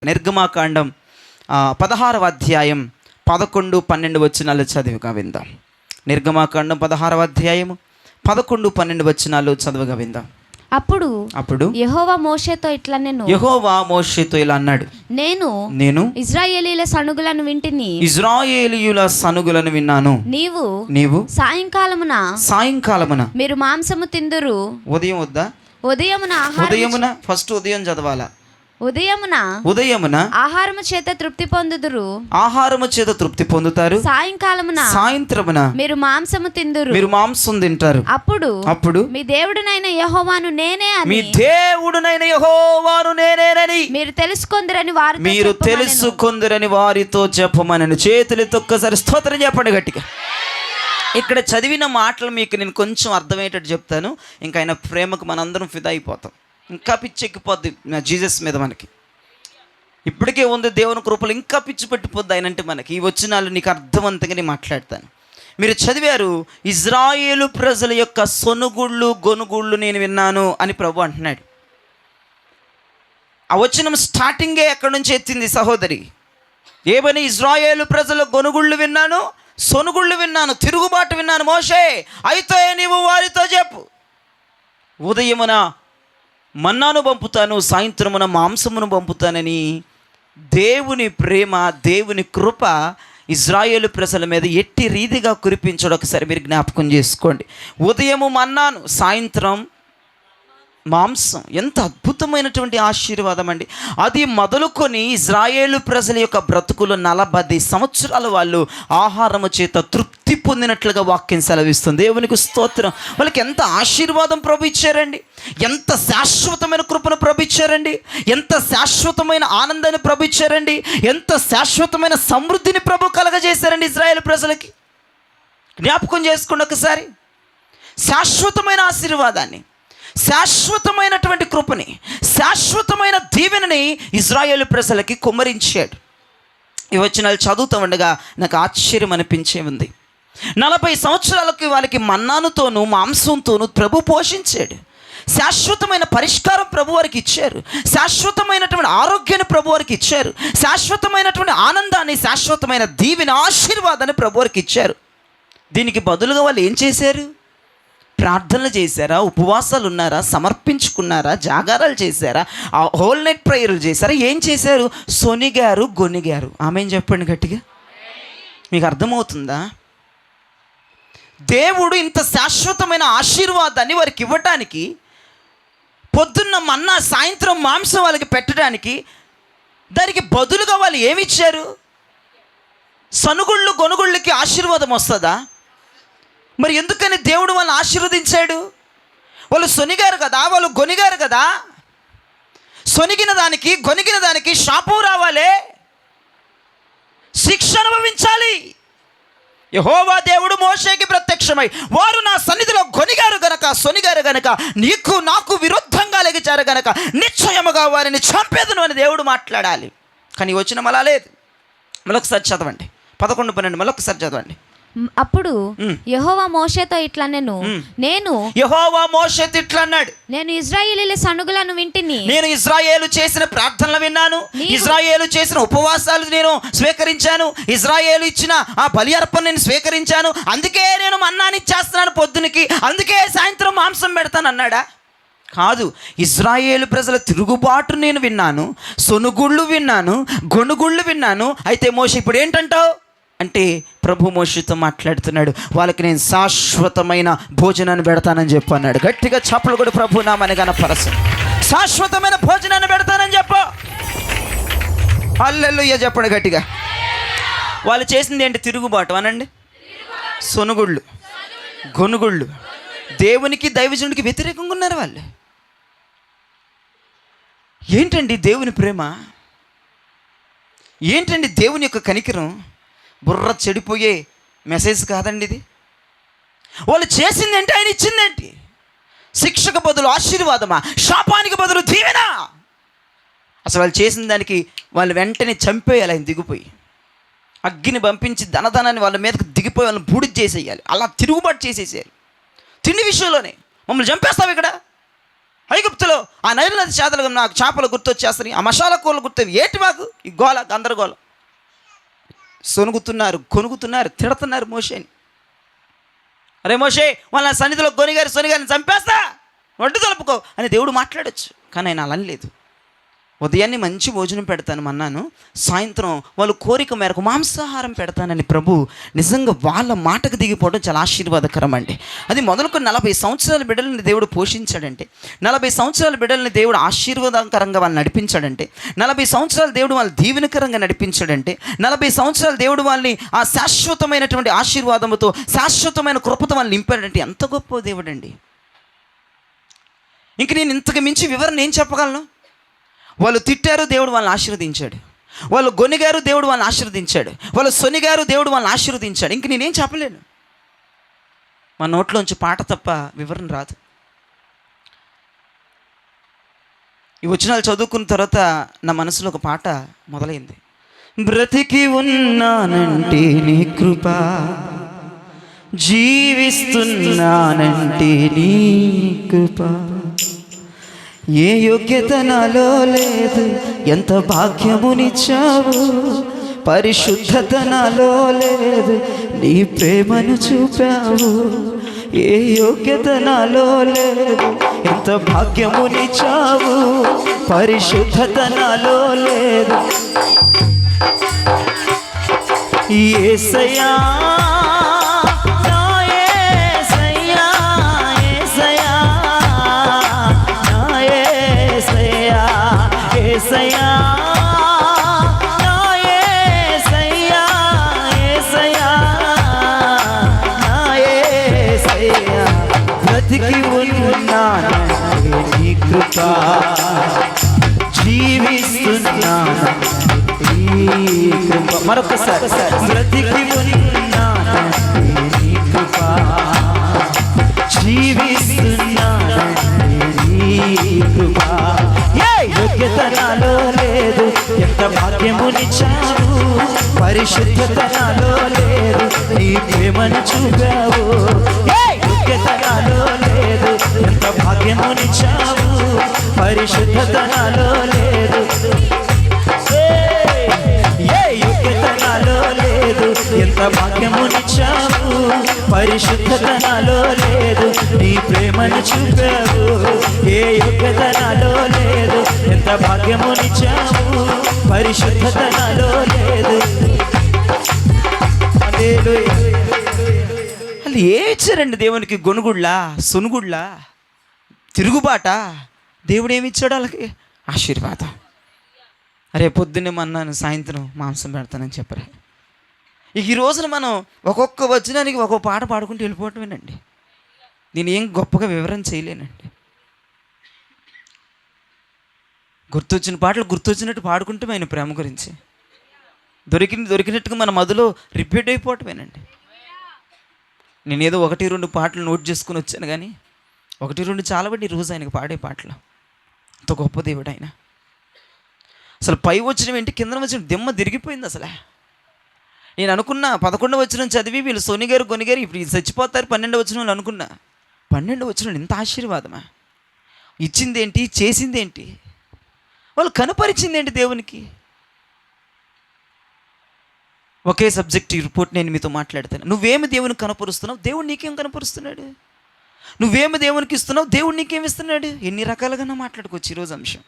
నిర్గమాకాండం 16వ అధ్యాయం 11-12 వచనాలు చదివిగా విందాం. నిర్గమాకాండం 16వ అధ్యాయము 11-12 వచనాలు చదువుగా విందాం. అప్పుడు యెహోవా మోషేతో ఇలా అన్నాడు, నేను ఇశ్రాయేలీయుల సనుగులను విన్నాను. నీవు సాయంకాలమున మీరు మాంసము తిందురు. ఉదయం వద్దా? ఉదయమున ఫస్ట్ ఉదయం చదవాలా? ఉదయమున ఆహారము చేత తృప్తి పొందుతారు. సాయంత్రమున మీరు మాంసము తిందురు. మీరు మాంసం తింటారు. అప్పుడు మీ దేవుడునైన యెహోవాను నేనేనని మీరు తెలుసుకొందురని వారితో చెప్పమని. చేతులతో ఒక్కసారి స్తోత్రం చెప్పండి గట్టిగా. ఇక్కడ చదివిన మాటలు మీకు నేను కొంచెం అర్థమయ్యేటట్టు చెప్తాను. ఇంకా ఆయన ప్రేమకు మనందరం ఫిదా అయిపోతాం. ఇంకా పిచ్చెక్కిపోద్ది జీసస్ మీద మనకి. ఇప్పటికే ఉంది దేవుని కృపలు, ఇంకా పిచ్చి పెట్టిపోద్ది ఆయనంటే మనకి. ఈ వచనాలు నీకు అర్థవంతంగా నేను మాట్లాడతాను. మీరు చదివారు, ఇజ్రాయేలు ప్రజల యొక్క సొనుగుళ్ళు గొనుగుళ్ళు నేను విన్నాను అని ప్రభు అంటున్నాడు. ఆ వచనం స్టార్టింగే ఎక్కడి నుంచి ఎత్తింది సహోదరి. ఏమని? ఇజ్రాయేలు ప్రజల గొనుగుళ్ళు విన్నాను, సొనుగుళ్ళు విన్నాను, తిరుగుబాటు విన్నాను మోషే. అయితే నీవు వారితో చెప్పు, ఉదయమున మన్నాను పంపుతాను, సాయంత్రమున మాంసమును పంపుతానని. దేవుని ప్రేమ, దేవుని కృప ఇజ్రాయేలు ప్రజల మీద ఎట్టి రీతిగా కురిపించడం ఒకసారి మీరు జ్ఞాపకం చేసుకోండి. ఉదయము మన్నాను, సాయంత్రం మాంసం. ఎంత అద్భుతమైనటువంటి ఆశీర్వాదం అండి. అది మొదలుకొని ఇజ్రాయేలు ప్రజల యొక్క బ్రతుకులు 40 సంవత్సరాలు వాళ్ళు ఆహారము చేత తృప్తి పొందినట్లుగా వాక్యం సెలవిస్తుంది. దేవునికి స్తోత్రం. వాళ్ళకి ఎంత ఆశీర్వాదం ప్రభు ఇచ్చారండి, ఎంత శాశ్వతమైన కృపను ప్రభు ఇచ్చారండి, ఎంత శాశ్వతమైన ఆనందాన్ని ప్రభు ఇచ్చారండి, ఎంత శాశ్వతమైన సమృద్ధిని ప్రభు కలగజేశారండి ఇజ్రాయేలు ప్రజలకి. జ్ఞాపకం చేసుకోండి ఒకసారి. శాశ్వతమైన ఆశీర్వాదాన్ని, శాశ్వతమైనటువంటి కృపని, శాశ్వతమైన దీవెనని ఇజ్రాయేలు ప్రజలకి కుమ్మరించాడు. ఈ వచనాలు చదువుతూ ఉండగా నాకు ఆశ్చర్యం అనిపించే ఉంది. 40 సంవత్సరాలకి వాళ్ళకి మన్నానుతోనూ మాంసంతోనూ ప్రభు పోషించాడు. శాశ్వతమైన పరిష్కారం ప్రభు వారికి ఇచ్చారు. శాశ్వతమైనటువంటి ఆరోగ్యాన్ని ప్రభు వారికి ఇచ్చారు. శాశ్వతమైనటువంటి ఆనందాన్ని, శాశ్వతమైన దీవెన, ఆశీర్వాదాన్ని ప్రభు వారికి ఇచ్చారు. దీనికి బదులుగా వాళ్ళు ఏం చేశారు? ప్రార్థనలు చేశారా? ఉపవాసాలు ఉన్నారా? సమర్పించుకున్నారా? జాగారాలు చేశారా? హోల్ నైట్ ప్రేయర్లు చేశారా? ఏం చేశారు? సొనిగారు, గొనిగారు. ఆమెన్ చెప్పండి గట్టిగా. మీకు అర్థమవుతుందా? దేవుడు ఇంత శాశ్వతమైన ఆశీర్వాదాన్ని వారికి ఇవ్వటానికి, పొద్దున్న మన్నా సాయంత్రం మాంసం వాళ్ళకి పెట్టడానికి, దానికి బదులుగా వాళ్ళు ఏమిచ్చారు? సనుగుళ్ళు గొనుగుళ్ళకి ఆశీర్వాదం వస్తుందా? మరి ఎందుకని దేవుడు వాళ్ళని ఆశీర్వదించాడు? వాళ్ళు సొనిగారు కదా, వాళ్ళు గొనిగారు కదా. సొనిగిన దానికి, గొనిగిన దానికి శాపం రావాలే, శిక్ష అనుభవించాలి. యెహోవా దేవుడు మోషేకి ప్రత్యక్షమై, వారు నా సన్నిధిలో గొనిగారు గనక, సొనిగారు గనక, నీకు నాకు విరుద్ధంగా లెగిచారు గనక నిశ్చయముగా వారిని చంపేదను అని దేవుడు మాట్లాడాలి. కానీ వచ్చిన అలా లేదు. మరొకసారి చదవండి, 11-12 మరొకసారి చదవండి. అప్పుడు యెహోవా మోషేతో ఇట్లా యెహోవా మోషేతో ఇట్లా అన్నాడు, నేను ఇశ్రాయేలీయుల సనుగులను వింటిని. నేను ఇశ్రాయేలు చేసిన ప్రార్థనలు విన్నాను, ఇశ్రాయేలు చేసిన ఉపవాసాలు నేను స్వీకరించాను, ఇశ్రాయేలు ఇచ్చిన ఆ బలి అర్పణ నేను స్వీకరించాను. అందుకే నేను మన్నాని ఇచ్చేస్తున్నాను పొద్దునికి, అందుకే సాయంత్రం మాంసం పెడతాను అన్నాడా? కాదు. ఇశ్రాయేలు ప్రజల తిరుగుబాటు నేను విన్నాను, సొనుగుళ్ళు విన్నాను, గొనుగుళ్ళు విన్నాను. అయితే మోషే ఇప్పుడు ఏంటంటావు అంటే, ప్రభు మోషేతో మాట్లాడుతున్నాడు, వాళ్ళకి నేను శాశ్వతమైన భోజనాన్ని పెడతానని చెప్పు అన్నాడు. గట్టిగా చప్పలు కూడా ప్రభు నామని గణపరచు. శాశ్వతమైన భోజనాన్ని పెడతానని చెప్పు. హల్లెలూయా చెప్పండి గట్టిగా. వాళ్ళు చేసింది ఏంటి? తిరుగుబాటు అనండి, సొనుగుళ్ళు, గొనుగుళ్ళు. దేవునికి, దైవజనుడికి వ్యతిరేకంగా ఉన్నారు వాళ్ళు. ఏంటండి దేవుని ప్రేమ? ఏంటండి దేవుని యొక్క కనికరం? బుర్ర చెడిపోయే మెసేజ్ కాదండి ఇది. వాళ్ళు చేసిందేంటి, ఆయన ఇచ్చిందేంటి? శిక్షకు బదులు ఆశీర్వాదమా, శాపానికి బదులు దీవెన? అసలు వాళ్ళు చేసిన దానికి వాళ్ళు వెంటనే చంపేయాలి. ఆయన దిగిపోయి అగ్గిని పంపించి ధనధనాన్ని వాళ్ళ మీదకి దిగిపోయి వాళ్ళని బూడిద చేసేయాలి. అలా తిరుగుబాటు చేసేసేయాలి. తిండి విషయంలోనే మమ్మల్ని చంపేస్తావు ఇక్కడ, ఐగుప్తులో ఆ నైలు నది చేతలు నాకు చేపలు గుర్తొచ్చేస్తాయి, ఆ మసాలా కూరలు గుర్తు, ఏంటి మాకు ఈ గోల గందరగోళం. సొనుగుతున్నారు, కొనుగుతున్నారు, తిడుతున్నారు మోషేని. అరే మోషే, వాళ్ళ సన్నిధిలో సొనిగారిని చంపేస్తా, ఒడ్డు కలుపుకో అని దేవుడు మాట్లాడచ్చు. కానీ ఆయన అలా లేదు. ఉదయాన్నే మంచి భోజనం పెడతాను అన్నాను, సాయంత్రం వాళ్ళు కోరిక మేరకు మాంసాహారం పెడతానని ప్రభు నిజంగా వాళ్ళ మాటకు దిగిపోవడం చాలా ఆశీర్వాదకరం అండి. అది మొదలుకొని 40 సంవత్సరాల బిడ్డలని దేవుడు పోషించాడంటే, 40 సంవత్సరాల బిడ్డలని దేవుడు ఆశీర్వాదకరంగా వాళ్ళని నడిపించాడంటే, 40 సంవత్సరాలు దేవుడు వాళ్ళని దీవెనకరంగా నడిపించాడంటే, 40 సంవత్సరాలు దేవుడు వాళ్ళని ఆ శాశ్వతమైనటువంటి ఆశీర్వాదముతో, శాశ్వతమైన కృపతో వాళ్ళని నింపాడంటే ఎంత గొప్ప దేవుడు అండి. ఇంక నేను ఇంతకు మించి వివరణ ఏం చెప్పగలను? వాళ్ళు తిట్టారు, దేవుడు వాళ్ళని ఆశీర్వదించాడు. వాళ్ళు గొనిగారు, దేవుడు వాళ్ళని ఆశీర్వదించాడు. వాళ్ళు సొనిగారు, దేవుడు వాళ్ళని ఆశీర్వదించాడు. ఇంక నేనేం చెప్పలేను. మా నోట్లోంచి పాట తప్ప వివరణ రాదు. ఈ వచనాలు చదువుకున్న తర్వాత నా మనసులో ఒక పాట మొదలైంది. బ్రతికి ఉన్నానంటే నీ కృప, జీవిస్తున్నానంటే నీ కృప, ఏ యోగ్యత నాలో లేదు, ఎంత భాగ్యమునిచ్చావు, పరిశుద్ధత నాలో లేదు, నీ ప్రేమను చూపావు. ఏ యోగ్యత నాలో లేదు, ఎంత భాగ్యమునిచ్చావు, పరిశుద్ధత నాలో లేదు. యేసయ్యా బ్రతికి ఉన్నానంటే నీ కృప, జీవిస్తున్నానంటే నీ కృప. మరొకసారి, బ్రతికి ఉన్నానంటే నీ కృప, జీవిస్తున్నానంటే నీ కృప. యోగ్యత నాలో లేదు, ఎంత భాగ్యమునిచ్చావు, పరిశుద్ధత నాలో లేదు, నీ ప్రేమను చూపావు. యోగ్యత నాలో లేదు, ఎంత భాగ్యమునిచ్చావు, పరిశుద్ధత నాలో లేదు. యోగ్యత నాలో లేదు, ఎంత భాగ్యమునిచ్చావు, పరిశుద్ధత నాలో లేదు, నీ ప్రేమను చూపావు. ఏ యోగ్యత నాలో లేదు, ఎంత భాగ్యమునిచ్చావు, పరిశుద్ధత నాలో లేదు. వాళ్ళు ఏ ఇచ్చారండి దేవునికి? గొనుగుళ్ళా, సొనుగుళ్ళా, తిరుగుబాట? దేవుడు ఏమి ఇచ్చాడు వాళ్ళకి? ఆశీర్వాదం. అరే పొద్దున్నే మన్నాను, సాయంత్రం మాంసం పెడతానని చెప్పరా. ఈ రోజున మనం ఒక్కొక్క వచనానికి ఒక్కొక్క పాట పాడుకుంటూ వెళ్ళిపోవటమేనండి. నేను ఏం గొప్పగా వివరణ చేయలేనండి. గుర్తొచ్చిన పాటలు గుర్తొచ్చినట్టు పాడుకుంటాం ఆయన ప్రేమ గురించి. దొరికినట్టుగా మన మధ్యలో రిపీట్ అయిపోవటమేనండి. నేనేదో 1-2 పాటలు నోట్ చేసుకుని వచ్చాను, కానీ 1-2 చాలబట్టి ఈరోజు ఆయనకు పాడే పాటలు. అంత గొప్ప దేవుడు ఆయన. అసలు పై వచ్చిన ఏంటి, కింద వచ్చిన దిమ్మ తిరిగిపోయింది. అసలు నేను అనుకున్నా 11వ వచనం చదివి వీళ్ళు సొనిగారు గొనిగారు ఇప్పుడు చచ్చిపోతారు 12వ వచనం వాళ్ళు అనుకున్నా. 12వ వచనం ఇంత ఆశీర్వాదమా? ఇచ్చిందేంటి, చేసిందేంటి, వాళ్ళు కనపరిచిందేంటి దేవునికి? ఒకే సబ్జెక్ట్ రిపోర్ట్ నేను మీతో మాట్లాడతాను. నువ్వేమి దేవునికి కనపరుస్తున్నావు, దేవుడు నీకేం కనపరుస్తున్నాడు? నువ్వేమి దేవునికి ఇస్తున్నావు, దేవుడు నీకేమి ఇస్తున్నాడు? ఎన్ని రకాలుగా మాట్లాడుకోవచ్చు ఈరోజు అంశం.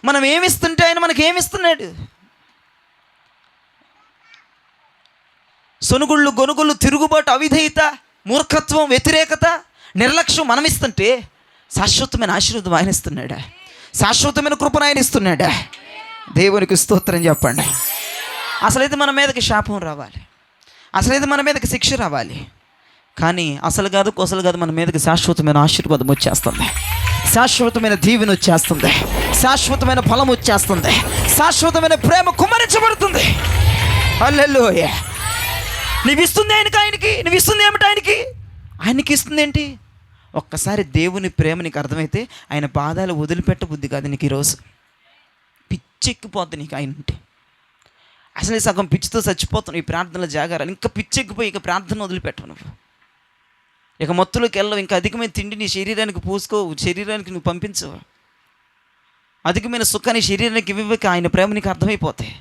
మనం ఏమిస్తుంటే ఆయన మనకేమిస్తున్నాడు? సొనుగుళ్ళు, గొనుగుళ్ళు, తిరుగుబాటు, అవిధేయత, మూర్ఖత్వం, వ్యతిరేకత, నిర్లక్ష్యం మనం ఇస్తుంటే శాశ్వతమైన ఆశీర్వాదం ఆయన ఇస్తున్నాడా? శాశ్వతమైన కృపను ఆయన ఇస్తున్నాడా? దేవునికి స్తోత్రం చెప్పండి. అసలైతే మన మీదకి శాపం రావాలి, అసలైతే మన మీదకి శిక్ష రావాలి. కానీ అసలు కాదు కొసలు కాదు, మన మీదకి శాశ్వతమైన ఆశీర్వాదం వచ్చేస్తుంది, శాశ్వతమైన దీవెన వచ్చేస్తుంది, శాశ్వతమైన ఫలం వచ్చేస్తుంది, శాశ్వతమైన ప్రేమ కుమ్మరించబడుతుంది. హల్లెలూయా. నువ్వు ఇస్తుంది ఆయనకి, నువ్వు ఇస్తుంది ఏమిటి ఆయనకి ఇస్తుంది ఏంటి? ఒక్కసారి దేవుని ప్రేమ నీకు అర్థమైతే ఆయన పాదాలు వదిలిపెట్ట బుద్ధి కాదు నీకు. ఈరోజు పిచ్చెక్కిపోద్ది నీకు ఆయన ఉంటే. అసలు సగం పిచ్చితో చచ్చిపోతున్నావు ఈ ప్రార్థనల జాగారాలు. ఇంకా పిచ్చెక్కిపోయి ఇక ప్రార్థన వదిలిపెట్టవు నువ్వు. ఇక మత్తులోకి వెళ్ళవు. ఇంకా అధికమైన తిండి నీ శరీరానికి పూసుకో, శరీరానికి నువ్వు పంపించవు. అధికమైన సుఖాన్ని శరీరానికి ఇవ్వక ఆయన ప్రేమ నీకు అర్థమైపోతాయి.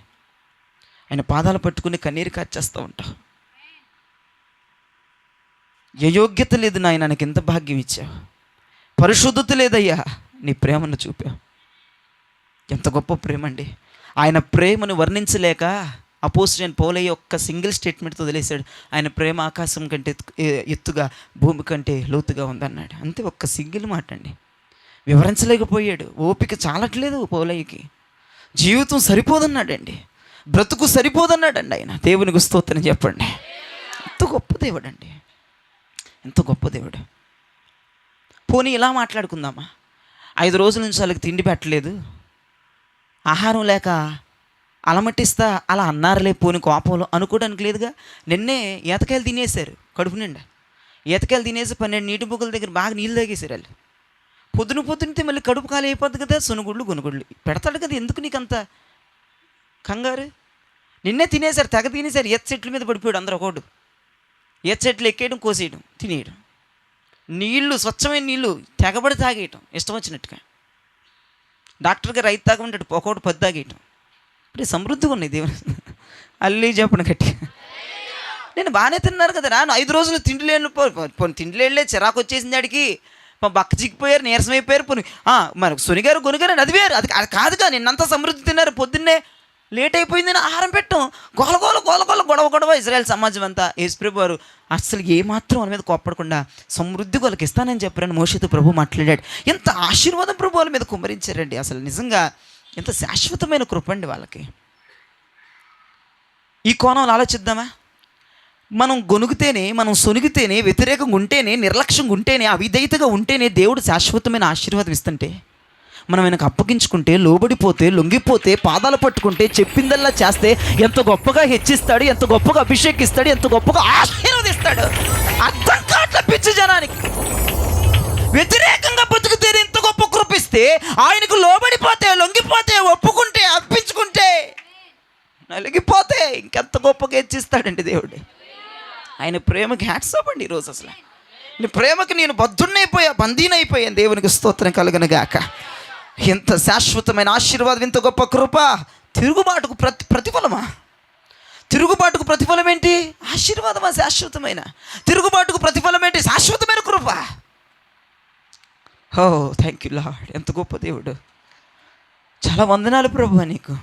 ఆయన పాదాలు పట్టుకుని కన్నీరు కార్చేస్తూ ఉంటావు. ఏ యోగ్యత లేదు నాయన, నాకు ఎంత భాగ్యం ఇచ్చావు. పరిశుద్ధత లేదయ్యా, నీ ప్రేమను చూపావు. ఎంత గొప్ప ప్రేమ అండి. ఆయన ప్రేమను వర్ణించలేక అపోస్తలుడైన పౌలయ్య ఒక్క సింగిల్ స్టేట్మెంట్తో వదిలేశాడు. ఆయన ప్రేమ ఆకాశం కంటే ఎత్తుగా, భూమి కంటే లోతుగా ఉందన్నాడు. అంతే, ఒక్క సింగిల్ మాట అండి. వివరించలేకపోయాడు. ఓపిక చాలట్లేదు పౌలయ్యకి. జీవితం సరిపోదన్నాడండి, బ్రతుకు సరిపోదన్నాడండి. ఆయన దేవునికి స్తోత్రం చెప్పండి. ఎంత గొప్ప దేవుడు అండి, ఎంత గొప్ప దేవుడు. పోనీ ఇలా మాట్లాడుకుందామా, 5 రోజుల నుంచి వాళ్ళకి తిండి పెట్టలేదు, ఆహారం లేక అలమటిస్తా అలా అన్నారులే పోని కోపంలో అనుకోవడానికి లేదుగా. నిన్నే ఈతకాయలు తినేశారు కడుపు నిండా. ఈతకాయలు తినేసి 12 నీటి బుగ్గల దగ్గర బాగా నీళ్ళు తాగేశారు వాళ్ళు. పొద్దునతే మళ్ళీ కడుపు ఖాళీ అయిపోద్ది కదా, సొనుగుళ్ళు గొనుగుళ్ళు పెడతాడు కదా. ఎందుకు నీకు అంత కంగారు? నిన్నే తినేశారు, తెగ తినేశారు. ఈత చెట్ల మీద పడిపోయాడు అందరూ. ఒకడు ఈత చెట్లు ఎక్కేయడం, కోసేయడం, తినేయడం. నీళ్ళు, స్వచ్ఛమైన నీళ్ళు తెగబడి తాగేయటం ఇష్టం వచ్చినట్టుగా. డాక్టర్ గారు 5 తాగమంటాడు, ఒకటి 10 తాగేయటం. ఇప్పుడు సమృద్ధిగా ఉన్నాయి దేవుని. అల్లి చెప్పను గట్టి. నేను బాగానే తిన్నారు కదా రా. 5 రోజులు తిండి లేని తిండి లేనిలే, చిరాకు వచ్చేసింది ఆడికి. బక్క చిక్కిపోయారు, నీరసం అయిపోయారు. పోనీ మరి శనిగారు గొనిగారు అది వేరు. అది కాదుగా. నిన్నంతా సమృద్ధి తిన్నారు. పొద్దున్నే లేట్ అయిపోయిందని ఆహారం పెట్టాం. గొడవ ఇజ్రాయెల్ సమాజం అంతా. యేసుప్రభు వారు అసలు ఏమాత్రం వాళ్ళ మీద కోప్పడకుండా సమృద్ధి వాళ్ళకి ఇస్తానని చెప్పారని మోషేతో ప్రభు మాట్లాడాడు. ఎంత ఆశీర్వాదం ప్రభు వాళ్ళ మీద కుమ్మరించారండి. అసలు నిజంగా ఎంత శాశ్వతమైన కృప అండి వాళ్ళకి. ఈ కోణంలో ఆలోచిద్దామా? మనం గొనుగుతేనే, మనం సొనిగితేనే, వ్యతిరేకంగా ఉంటేనే, నిర్లక్ష్యంగా ఉంటేనే, అవిధేయతగా ఉంటేనే దేవుడు శాశ్వతమైన ఆశీర్వాదం ఇస్తుంటే, మనం ఆయనకు అప్పగించుకుంటే, లోబడిపోతే, లొంగిపోతే, పాదాలు పట్టుకుంటే, చెప్పిందల్లా చేస్తే ఎంత గొప్పగా హెచ్చిస్తాడు, ఎంత గొప్పగా అభిషేకిస్తాడు, ఎంత గొప్పగా ఆశీర్వదిస్తాడు. అర్థం కాట్ల పిచ్చి జనానికి. వ్యతిరేకంగా బతుకుతేనే ఎంత గొప్ప కృపిస్తే, ఆయనకు లోబడిపోతే, లొంగిపోతే, ఒప్పుకుంటే, అప్పించుకుంటే, నలిగిపోతే ఇంకెంత గొప్పగా హెచ్చిస్తాడండి దేవుడు. ఆయన ప్రేమకి హ్యాట్స్ ఆఫ్ అండి. ఈరోజు అసలు నీ ప్రేమకి నేను బందీనైపోయాను. దేవునికి స్తోత్రం కలుగును గాక. ఎంత శాశ్వతమైన ఆశీర్వాదం, ఎంత గొప్ప కృప. తిరుగుబాటుకు ప్రతిఫలమా? తిరుగుబాటుకు ప్రతిఫలం ఏంటి? ఆశీర్వాదమా? శాశ్వతమైన తిరుగుబాటుకు ప్రతిఫలం ఏంటి? శాశ్వతమైన కృప. ఓ థ్యాంక్ యూ లార్డ్. ఎంత గొప్ప దేవుడు. చాలా వందనాలు ప్రభువా నీకు.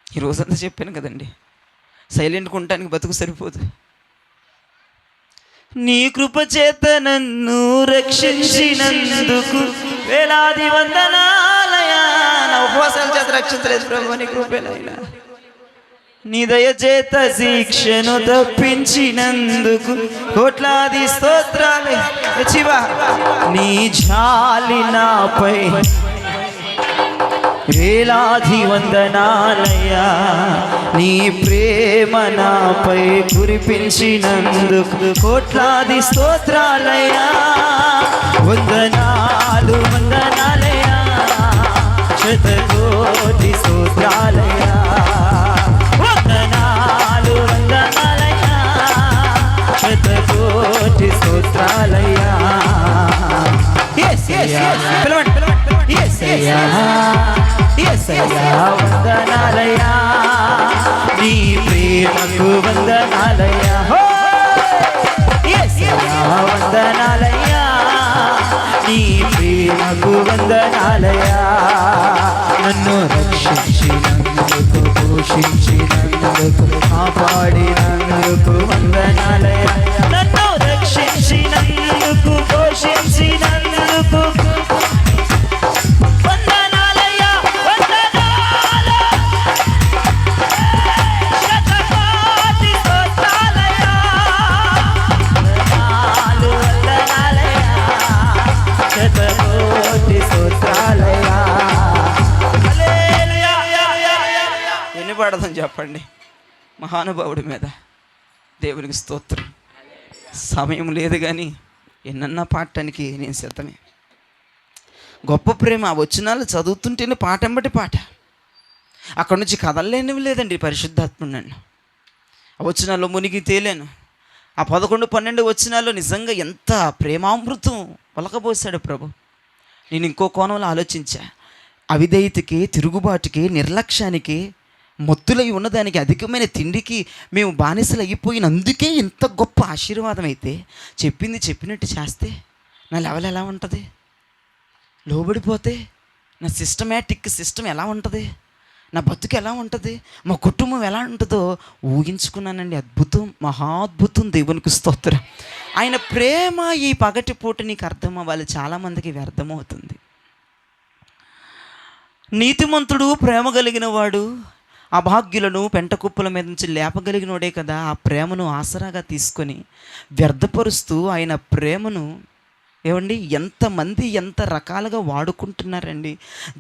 ఈ రోజంతా చెప్పాను కదండి, సైలెంట్గా ఉండటానికి బతుకు సరిపోదు. నీ కృప చేత నన్ను రక్షించినందుకు వేలాది వందనాలయా. నా ఉపవాసాల చేత రక్షించలేదు ప్రభు, నీ కృపేనైనా. నీ దయ చేత శిక్షను తప్పించినందుకు కోట్లాది స్తోత్రాలే. నీ జాలి నాపై వేలాది వందనాలయ్యా. నీ ప్రేమ నాపై కురిపించినందుకు కోట్లాది స్తోత్రాలయ్యా. వందనాలు వందనాలయ్యా, శతకోటి స్తోత్రాలయ్యా. వందనాలు వందనాలయ్యా, శతకోటి స్తోత్రాలయ్యా. వందనాలయ్యా, నీ ప్రేమకు వందనాలయ్యా. వందనాలయ్యా, నీ ప్రేమకు వందనాలయ్యా. నన్ను రక్షించినందుకు, పోషించినందుకు, కాపాడినందుకు వందనాలయ్యా. నన్ను రక్షించినందుకు, పోషించినందుకు వందనాలయ్యా. వందనాలు, శతకోటి స్తోత్రాలయ్యా. వందనాలు వందనాలయ్యా, శతకోటి స్తోత్రాలయ్యా. హల్లెలూయా. ఎన్ని పాడదాం చెప్పండి మహానుభావుడి మీద. దేవునికి స్తోత్రం. సమయం లేదు కానీ ఎన్నన్నా పాడటానికి నేను సిద్ధమే. గొప్ప ప్రేమ. ఆ వచనాలు చదువుతుంటేనే పాట ఎంబటి పాట. అక్కడి నుంచి కదలలేనివి లేదండి పరిశుద్ధాత్ముడు నన్ను. ఆ వచనాల్లో మునిగి తేలాను. ఆ 11, 12 వచనాల్లో నిజంగా ఎంత ప్రేమామృతం పలకబోసాడు ప్రభు. నేను ఇంకో కోణంలో ఆలోచించా. అవిధేయతకి, తిరుగుబాటుకి, నిర్లక్ష్యానికి, మత్తులై ఉన్నదానికి, అధికమైన తిండికి మేము బానిసలు అయిపోయినందుకే ఇంత గొప్ప ఆశీర్వాదం అయితే చెప్పింది చెప్పినట్టు చేస్తే నా లెవెల్ ఎలా ఉంటుంది? లోబడిపోతే నా సిస్టమ్ ఎలా ఉంటుంది? నా బతుకు ఎలా ఉంటుంది? మా కుటుంబం ఎలా ఉంటుందో ఊహించుకున్నానండి. అద్భుతం, మహాద్భుతం. దేవునికి స్తోత్రం. ఆయన ప్రేమ ఈ పగటి పూట నీకు అర్థం అవ్వాలి. చాలామందికి ఇవి అర్థమవుతుంది. నీతిమంతుడు ప్రేమ కలిగిన వాడు అభాగ్యులను పెంట కుప్పల మీద నుంచి లేపగలిగినోడే కదా. ఆ ప్రేమను ఆసరాగా తీసుకొని వ్యర్థపరుస్తూ ఆయన ప్రేమను ఏమండి ఎంతమంది ఎంత రకాలుగా వాడుకుంటున్నారండి.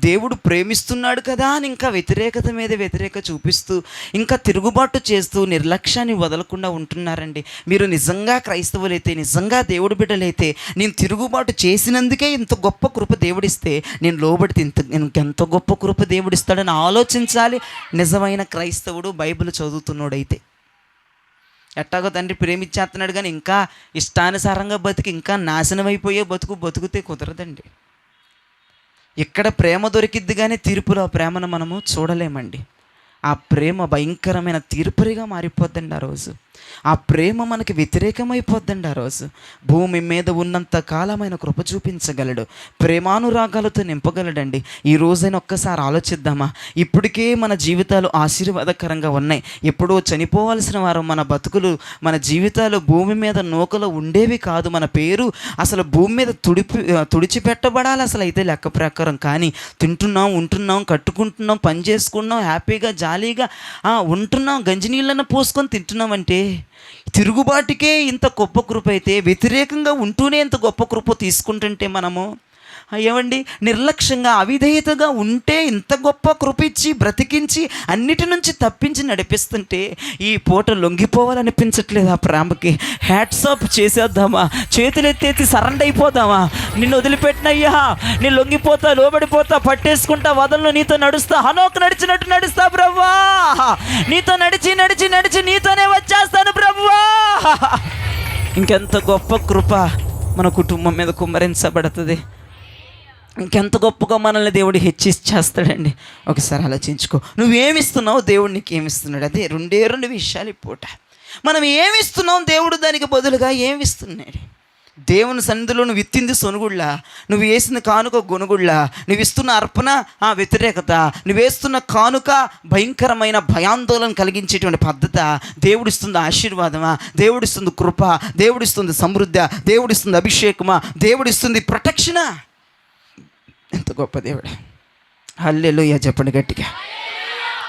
దేవుడు ప్రేమిస్తున్నాడు కదా అని ఇంకా వ్యతిరేకత మీద వ్యతిరేకత చూపిస్తూ, ఇంకా తిరుగుబాటు చేస్తూ, నిర్లక్ష్యాన్ని వదలకుండా ఉంటున్నారండి. మీరు నిజంగా క్రైస్తవులైతే, నిజంగా దేవుడి బిడ్డలైతే, నేను తిరుగుబాటు చేసినందుకే ఇంత గొప్ప కృప దేవుడిస్తే, నేను లోబడితే ఇంకెంత గొప్ప కృప దేవుడిస్తాడని ఆలోచించాలి నిజమైన క్రైస్తవుడు, బైబిల్ చదువుతున్నాడైతే. ఎట్టాగో తండ్రి ప్రేమించేస్తున్నాడు కానీ ఇంకా ఇష్టానుసారంగా బతికి ఇంకా నాశనం అయిపోయే బతుకుతే కుదరదండి. ఇక్కడ ప్రేమ దొరికిద్ది కానీ తీర్పులో ఆ ప్రేమను మనము చూడలేమండి. ఆ ప్రేమ భయంకరమైన తీర్పరిగా మారిపోద్దండి ఆ రోజు. ఆ ప్రేమ మనకి వ్యతిరేకమైపోద్దండి ఆ రోజు. భూమి మీద ఉన్నంత కాలమైన కృప చూపించగలడు, ప్రేమానురాగాలతో నింపగలడండి. ఈ రోజైనా ఒక్కసారి ఆలోచిద్దామా? ఇప్పటికే మన జీవితాలు ఆశీర్వాదకరంగా ఉన్నాయి. ఎప్పుడో చనిపోవాల్సిన వారు మన బతుకులు, మన జీవితాలు భూమి మీద నూకలో ఉండేవి కాదు. మన పేరు అసలు భూమి మీద తుడిచిపెట్టబడాలి అసలు అయితే లెక్క ప్రకారం. కానీ తింటున్నాం, ఉంటున్నాం, కట్టుకుంటున్నాం, పని చేసుకుంటున్నాం, హ్యాపీగా జాలీగా ఉంటున్నాం, గంజినీళ్ళను పోసుకొని తింటున్నాం. అంటే తిరుగుబాటుకే ఇంత గొప్ప కృప అయితే వ్యతిరేకంగా ఉంటూనే ఇంత గొప్ప కృప తీసుకుంటుంటే మనము ఏమండి నిర్లక్ష్యంగా అవిధేయతగా ఉంటే ఇంత గొప్ప కృప ఇచ్చి బ్రతికించి అన్నిటి నుంచి తప్పించి నడిపిస్తుంటే ఈ పూట లొంగిపోవాలనిపించట్లేదు. ఆ ప్రేమకి హ్యాట్స్ ఆఫ్ చేసేద్దామా? చేతులు ఎత్తేసి సరెండర్ అయిపోదామా? నిన్ను వదిలిపెట్టినయ్యా, నేను లొంగిపోతా, లోబడిపోతా, పట్టేసుకుంటా, వదలను, నీతో నడుస్తా, హనోకు నడిచినట్టు నడుస్తా ప్రభువా, నీతో నడిచి నడిచి నడిచి నీతోనే వచ్చేస్తాను ప్రభువా. ఇంకెంత గొప్ప కృప మన కుటుంబం మీద కుమ్మరించబడుతుంది. ఇంకెంత గొప్పగా మనల్ని దేవుడు హెచ్చిచ్చేస్తాడండి. ఒకసారి ఆలోచించుకో. నువ్వేమిస్తున్నావు, దేవుడు నీకు ఏమిస్తున్నాడు? అదే రెండు విషయాలు. ఈ పూట మనం ఏమిస్తున్నాం, దేవుడు దానికి బదులుగా ఏమిస్తున్నాడు? దేవుని సన్నిధిలో నువ్వు ఇత్తింది సొనుగుళ్ళ, నువ్వు వేసిన కానుక గొనుగుళ్ళ, నువ్వు ఇస్తున్న అర్పణ వ్యతిరేకత, నువ్వు వేస్తున్న కానుక భయంకరమైన భయాందోళన కలిగించేటువంటి పద్ధత, దేవుడిస్తుంది ఆశీర్వాదమా, దేవుడిస్తుంది కృప, దేవుడిస్తుంది సమృద్ధి, దేవుడిస్తుంది అభిషేకమా, దేవుడిస్తుంది ప్రొటెక్షనా? ఎంత గొప్ప దేవుడు. హల్లెలూయా చెప్పండి గట్టిగా.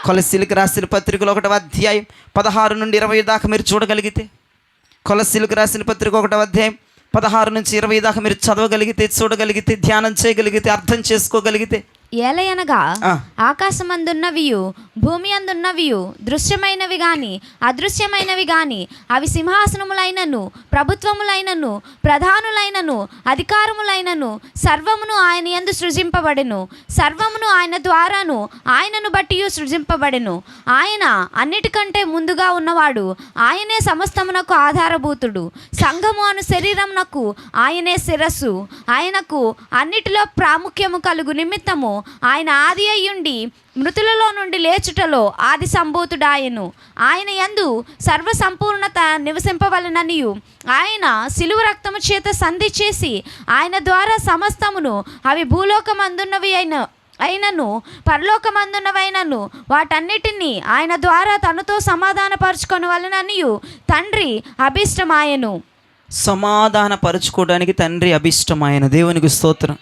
కొలస్సీలకు రాసిన పత్రికలో 1వ అధ్యాయం 16 నుండి 20 దాకా మీరు చూడగలిగితే, కొలస్సీలకు రాసిన పత్రిక 1వ అధ్యాయం 16 నుంచి 20 దాకా మీరు చదవగలిగితే, చూడగలిగితే, ధ్యానం చేయగలిగితే, అర్థం చేసుకోగలిగితే, ఏలయనగా ఆకాశమందున్నవియు భూమి అందున్నవియు దృశ్యమైనవి గాని అదృశ్యమైనవి గాని అవి సింహాసనములైనను ప్రభుత్వములైనను ప్రధానులైనను అధికారములైనను సర్వమును ఆయన యందు సృజింపబడెను. సర్వమును ఆయన ద్వారాను ఆయనను బట్టి సృజింపబడెను. ఆయన అన్నిటికంటే ముందుగా ఉన్నవాడు, ఆయనే సమస్తమునకు ఆధారభూతుడు. సంఘము అను శరీరమునకు ఆయనే శిరస్సు. ఆయనకు అన్నిటిలో ప్రాముఖ్యము కలుగు నిమిత్తము ఆయన ఆది అయ్యుండి మృతులలో నుండి లేచుటలో ఆది సంభూతుడాయను. ఆయన యందు సర్వ సంపూర్ణత నివసింపవలననియు ఆయన శిలువ రక్తము చేత సంధి చేసి ఆయన ద్వారా సమస్తమును, అవి భూలోకమందున్నవి అయినను పరలోకమందున్నవైనను వాటన్నిటినీ ఆయన ద్వారా తనతో సమాధానపరుచుకొని వలననియు తండ్రి అభిష్టమాయను. సమాధానపరుచుకోవడానికి తండ్రి అభిష్టమాయన. దేవునికి స్తోత్రం.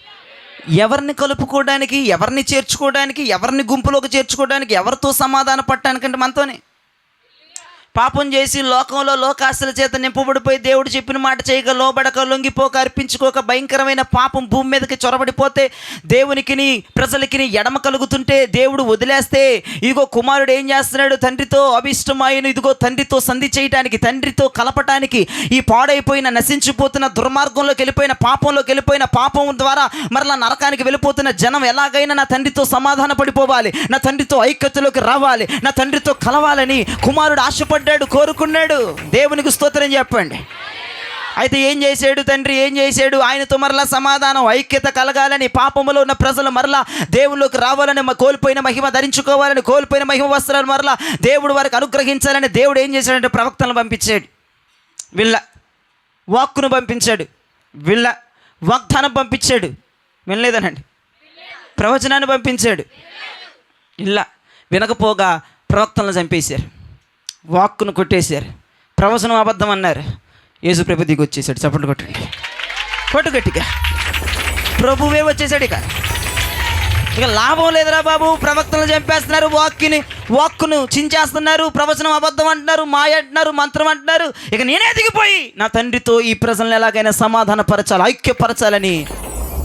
ఎవరిని కలుపుకోవడానికి, ఎవరిని చేర్చుకోవడానికి, ఎవరిని గుంపులోకి చేర్చుకోవడానికి, ఎవరితో సమాధాన పడటానికంటే మనతోనే. పాపం చేసి లోకంలో లోకాశల చేత నింపబడిపోయి దేవుడు చెప్పిన మాట చేయక, లోబడక, లొంగిపోక, అర్పించుకోక భయంకరమైన పాపం భూమి మీదకి చొరబడిపోతే, దేవునికిని ప్రజలకి ఎడమ కలుగుతుంటే, దేవుడు వదిలేస్తే, ఇదిగో కుమారుడు ఏం చేస్తున్నాడు? తండ్రితో అభిష్టమాయను, ఇదిగో తండ్రితో సంధి చేయటానికి, తండ్రితో కలపటానికి, ఈ పాడైపోయిన నశించిపోతున్న దుర్మార్గంలోకి వెళ్ళిపోయిన, పాపంలోకి వెళ్ళిపోయిన, పాపం ద్వారా మరలా నరకానికి వెళ్ళిపోతున్న జనం ఎలాగైనా నా తండ్రితో సమాధాన పడిపోవాలి, నా తండ్రితో ఐక్యతలోకి రావాలి, నా తండ్రితో కలవాలని కుమారుడు ఆశపడ్డాడు. ఇష్టపడ్డాడు, కోరుకున్నాడు. దేవునికి స్తోత్రం చెప్పండి. అయితే ఏం చేశాడు తండ్రి? ఏం చేశాడు? ఆయనతో మరలా సమాధానం, ఐక్యత కలగాలని, పాపములో ఉన్న ప్రజలు మరలా దేవుళ్ళలోకి రావాలని, కోల్పోయిన మహిమ ధరించుకోవాలని, కోల్పోయిన మహిమ వస్త్రాలు మరలా దేవుడు వారికి అనుగ్రహించాలని దేవుడు ఏం చేశాడంటే ప్రవక్తలను పంపించాడు. వీళ్ళ వాక్కును పంపించాడు, వీళ్ళ వాగ్దానం పంపించాడు. వినలేదనండి. ప్రవచనాన్ని పంపించాడు. ఇలా వినకపోగా ప్రవక్తలను చంపేశారు, వాక్కును కొట్టేశారు, ప్రవచనం అబద్ధం అన్నారు. యేసు ప్రభు దిగి వచ్చేసాడు. చప్పట్లు కొట్టండి, కొట్టు గట్టిగా. ప్రభువే వచ్చేసాడు. ఇక లాభం లేదురా బాబు, ప్రవక్తలను చంపేస్తున్నారు, వాక్కును చించేస్తున్నారు, ప్రవచనం అబద్ధం అంటున్నారు, మాయ అంటున్నారు, మంత్రం అంటున్నారు. ఇక నేనే దిగిపోయి నా తండ్రితో ఈ ప్రజలను ఎలాగైనా సమాధానపరచాలి, ఐక్యపరచాలని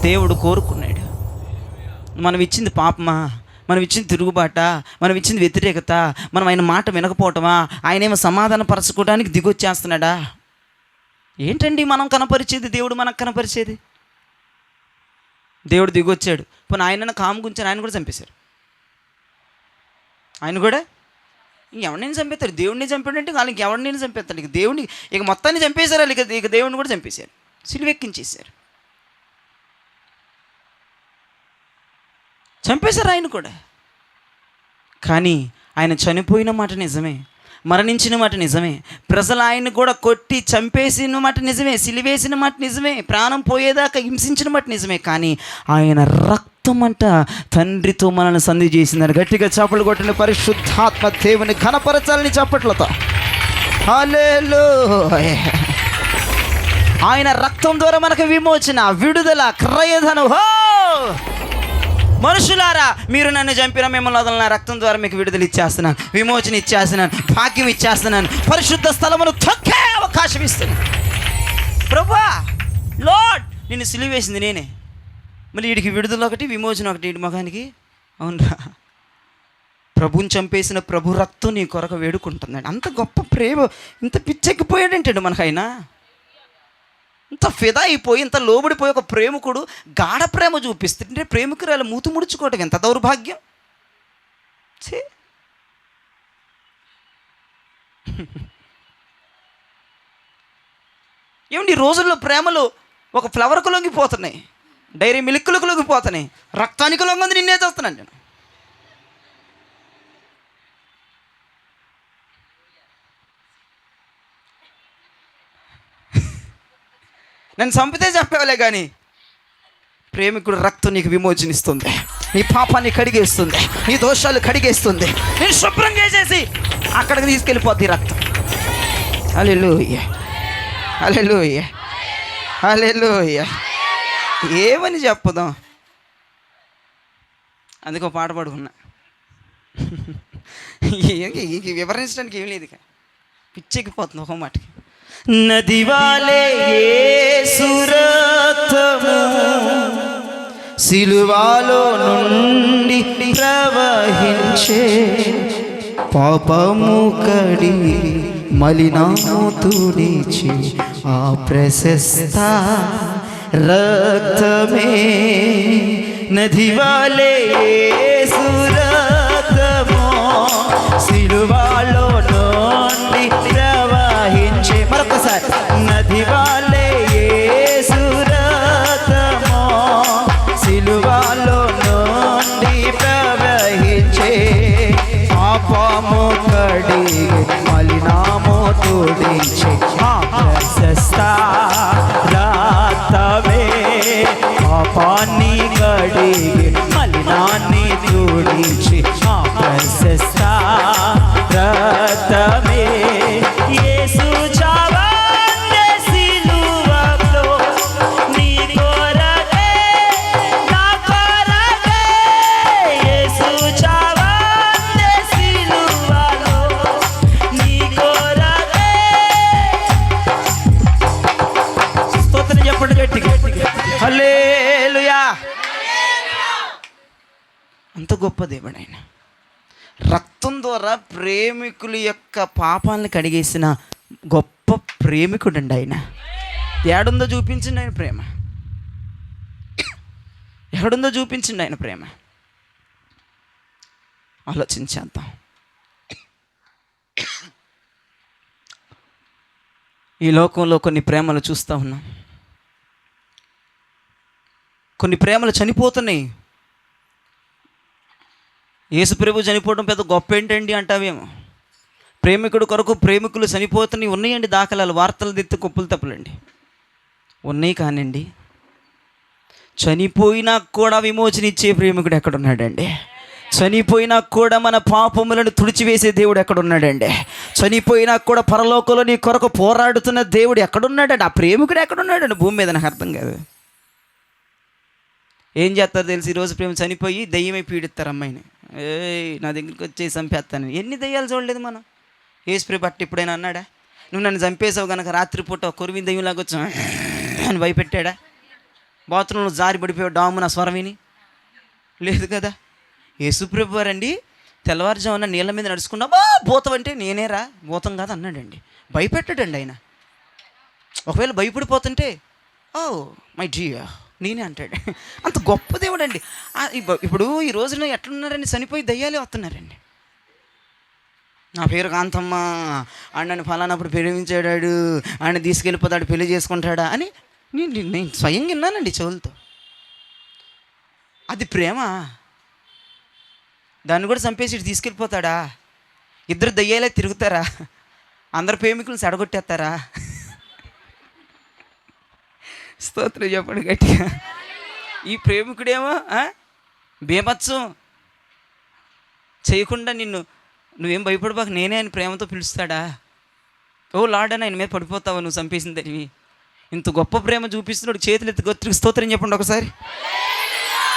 దేవుడు కోరుకున్నాడు. మనం ఇచ్చింది పాపమా? మనం ఇచ్చింది తిరుగుబాట? మనం ఇచ్చింది వ్యతిరేకత? మనం ఆయన మాట వినకపోవటమా? ఆయనేమో సమాధానపరచుకోవడానికి దిగొచ్చేస్తున్నాడా? ఏంటండి మనం కనపరిచేది, దేవుడు మనకు కనపరిచేది? దేవుడు దిగొచ్చాడు. పోనీ ఆయన కాముగుంచారు, ఆయన కూడా చంపేశారు. ఆయన కూడా ఎవరినైనా చంపేస్తాడు. దేవుడిని చంపాడంటే వాళ్ళకి ఎవరినైనా చంపేస్తాడు. ఇక దేవుడిని ఇక మొత్తాన్ని చంపేశారు. వాళ్ళు ఇక దేవుడిని కూడా చంపేశారు, సిలువెక్కించేశారు, చంపేశారు ఆయన కూడా. కానీ ఆయన చనిపోయిన మాట నిజమే, మరణించిన మాట నిజమే, ప్రజలు ఆయన్ని కూడా కొట్టి చంపేసిన మాట నిజమే, సిలివేసిన మాట నిజమే, ప్రాణం పోయేదాకా హింసించిన మాట నిజమే. కానీ ఆయన రక్తం అంట తండ్రితో మనల్ని సంధి చేసిందని గట్టిగా చప్పట్లు కొట్టిన పరిశుద్ధాత్మ దేవుని ఘనపరచాలని చప్పట్లతో. హల్లెలూయా. ఆయన రక్తం ద్వారా మనకు విమోచన, విడుదల, క్రయధనం. హో మనుషులారా, మీరు నన్ను చంపిన మిమ్మల్ని వదలన, రక్తం ద్వారా మీకు విడుదల ఇచ్చేస్తున్నాను, విమోచన ఇచ్చేస్తున్నాను, భాగ్యం ఇచ్చేస్తున్నాను, పరిశుద్ధ స్థలమును తొక్కే అవకాశం ఇస్తున్నాను. ప్రభువా, లార్డ్, నిన్ను సిలువ వేసింది నేనే, మళ్ళీ వీడికి విడుదల ఒకటి, విమోచన ఒకటి వీడి మగానికి. అవునరా, ప్రభుని చంపేసిన ప్రభు రక్తం నీ కొరకు వేడుకుంటున్నాడు. అంత గొప్ప ప్రేమ, ఇంత పిచ్చెక్కిపోయాడంటాడు మనకైనా. ఇంత ఫిదా అయిపోయి, ఇంత లోబడిపోయి ఒక ప్రేమికుడు గాఢ ప్రేమ చూపిస్తుంటే ప్రేమికురాలు మూతి ముడుచుకోవటం ఎంత దౌర్భాగ్యం. ఏమండి, ఈ రోజుల్లో ప్రేమలు ఒక ఫ్లవర్కు లొంగిపోతున్నాయి, డైరీ మిల్క్లకు లొంగిపోతున్నాయి, రక్తానికి లొంగింది నిన్నే చేస్తున్నాను నేను. నేను చంపితే చెప్పేవాలే కానీ ప్రేమికుడు రక్తం నీకు విమోచనిస్తుంది, నీ పాపాన్ని కడిగేస్తుంది, నీ దోషాలు కడిగేస్తుంది, నేను శుభ్రం చేసేసి అక్కడికి తీసుకెళ్ళిపోద్ది రక్తం. హల్లెలూయా, హల్లెలూయా, హల్లెలూయా. ఏమని చెప్పుదాం? అందుకో పాట పాడుకున్నా, వివరించడానికి ఏం లేదు, పిచ్చెక్కిపోతుంది ఒక మాటకి. నది వాలే యేసు రక్తము సిలువలో నుండి ప్రవహించే, పాపము కడిగి మలినము తుడిచి ఆ ప్రశస్త రక్తమే. నది వాలే యేసు రక్తము సిలువలో నుండి ప్రవహించే. మరొకసారి, నది వాలే యేసు రక్తము సిలువలో నుండి ప్రవహించే, పాపము కడిగి మలినము తుడిచే ఆ ప్రశస్త రక్తమే. పాపాన్ని కడిగి మలినాన్ని తుడిచి ఆ ప్రశస్త రక్తమే. యేసు చావె సిలువలో నీ కొరకే, నా కొరకే. యేసు చావె సిలువలో నీ కొరకే. స్తోత్రం చెప్పండి గట్టిగా. హల్లెలూయా. అంత గొప్ప దేవుడు ఆయన. రక్తం ద్వారా ప్రేమికుల యొక్క పాపాలను కడిగేసిన గొప్ప ప్రేమికుడు అండి ఆయన. ఏడుందో చూపించండి ఆయన ప్రేమ, ఎక్కడుందో చూపించండి ఆయన ప్రేమ. ఆలోచించేద్దాం. ఈ లోకంలో కొన్ని ప్రేమలు చూస్తూ ఉన్నాం. కొన్ని ప్రేమలు చనిపోతున్నాయి. యేసుప్రభు చనిపోవడం పెద్ద గొప్ప ఏంటండి అంటావేమో. ప్రేమికుడు కొరకు ప్రేమికులు చనిపోతున్నాయి, ఉన్నాయండి దాఖలాలు, వార్తలు దిత్తే కుప్పలు తప్పులండి ఉన్నాయి. కానండి చనిపోయినా కూడా విమోచన ఇచ్చే ప్రేమికుడు ఎక్కడున్నాడండి? చనిపోయినా కూడా మన పాపములను తుడిచివేసే దేవుడు ఎక్కడున్నాడండి? చనిపోయినా కూడా పరలోకంలో నీ కొరకు పోరాడుతున్న దేవుడు ఎక్కడున్నాడండి? ఆ ప్రేమికుడు ఎక్కడున్నాడండి భూమి మీద? నాకు అర్థం కాదు. ఏం చేస్తారు తెలిసి, ఈరోజు ప్రేమ చనిపోయి దయ్యమై పీడిస్తారు అమ్మాయిని. నా దగ్గరికి వచ్చేసి చంపేస్తాను. ఎన్ని దయ్యాలు చూడలేదు మనం. యేసుప్రభు బట్టి ఎప్పుడైనా అన్నాడా, నువ్వు నన్ను చంపేసావు కనుక రాత్రిపూట కొరివిన దయ్యంలాగా వచ్చా అని భయపెట్టాడా? బాత్రూంలో జారి పడిపోయావు డాము నా స్వరం విని? లేదు కదా. యేసుప్రభు వారండి తెల్లవారుజామున నీళ్ళ మీద నడుచుకున్నా, భూతం అంటే నేనేరా, భూతం కాదు అన్నాడండి. భయపెట్టాడండి ఆయన. ఒకవేళ భయపడిపోతుంటే ఓ మై జియా నేనే అంటాడు. అంత గొప్ప దేవుడు అండి. ఇప్పుడు ఈ రోజున ఎట్లున్నారండి, చనిపోయి దయ్యాలే వస్తున్నారండి. నా పేరు కాంతమ్మ, ఆయన ఫలానప్పుడు ప్రేమించాడు, ఆయన తీసుకెళ్ళిపోతాడు, పెళ్లి చేసుకుంటాడా అని నేను స్వయంగా విన్నానండి చెవులతో. అది ప్రేమ? దాన్ని కూడా చంపేసి తీసుకెళ్ళిపోతాడా? ఇద్దరు దయ్యాలే తిరుగుతారా? అందరు ప్రేమికులను చెడగొట్టేస్తారా? స్తోత్రం చెప్పండి గట్టిగా. ఈ ప్రేమికుడేమో బీభత్సం చేయకుండా నువ్వేం భయపడిపోక నేనే ఆయన ప్రేమతో పిలుస్తాడా? ఓ లార్డ్ అని ఆయన మీద పడిపోతావా నువ్వు చంపేసిందని? ఇంత గొప్ప ప్రేమ చూపిస్తున్నాడు. చేతులు ఎత్తి గొత్తుకు స్తోత్రం చెప్పండి ఒకసారి.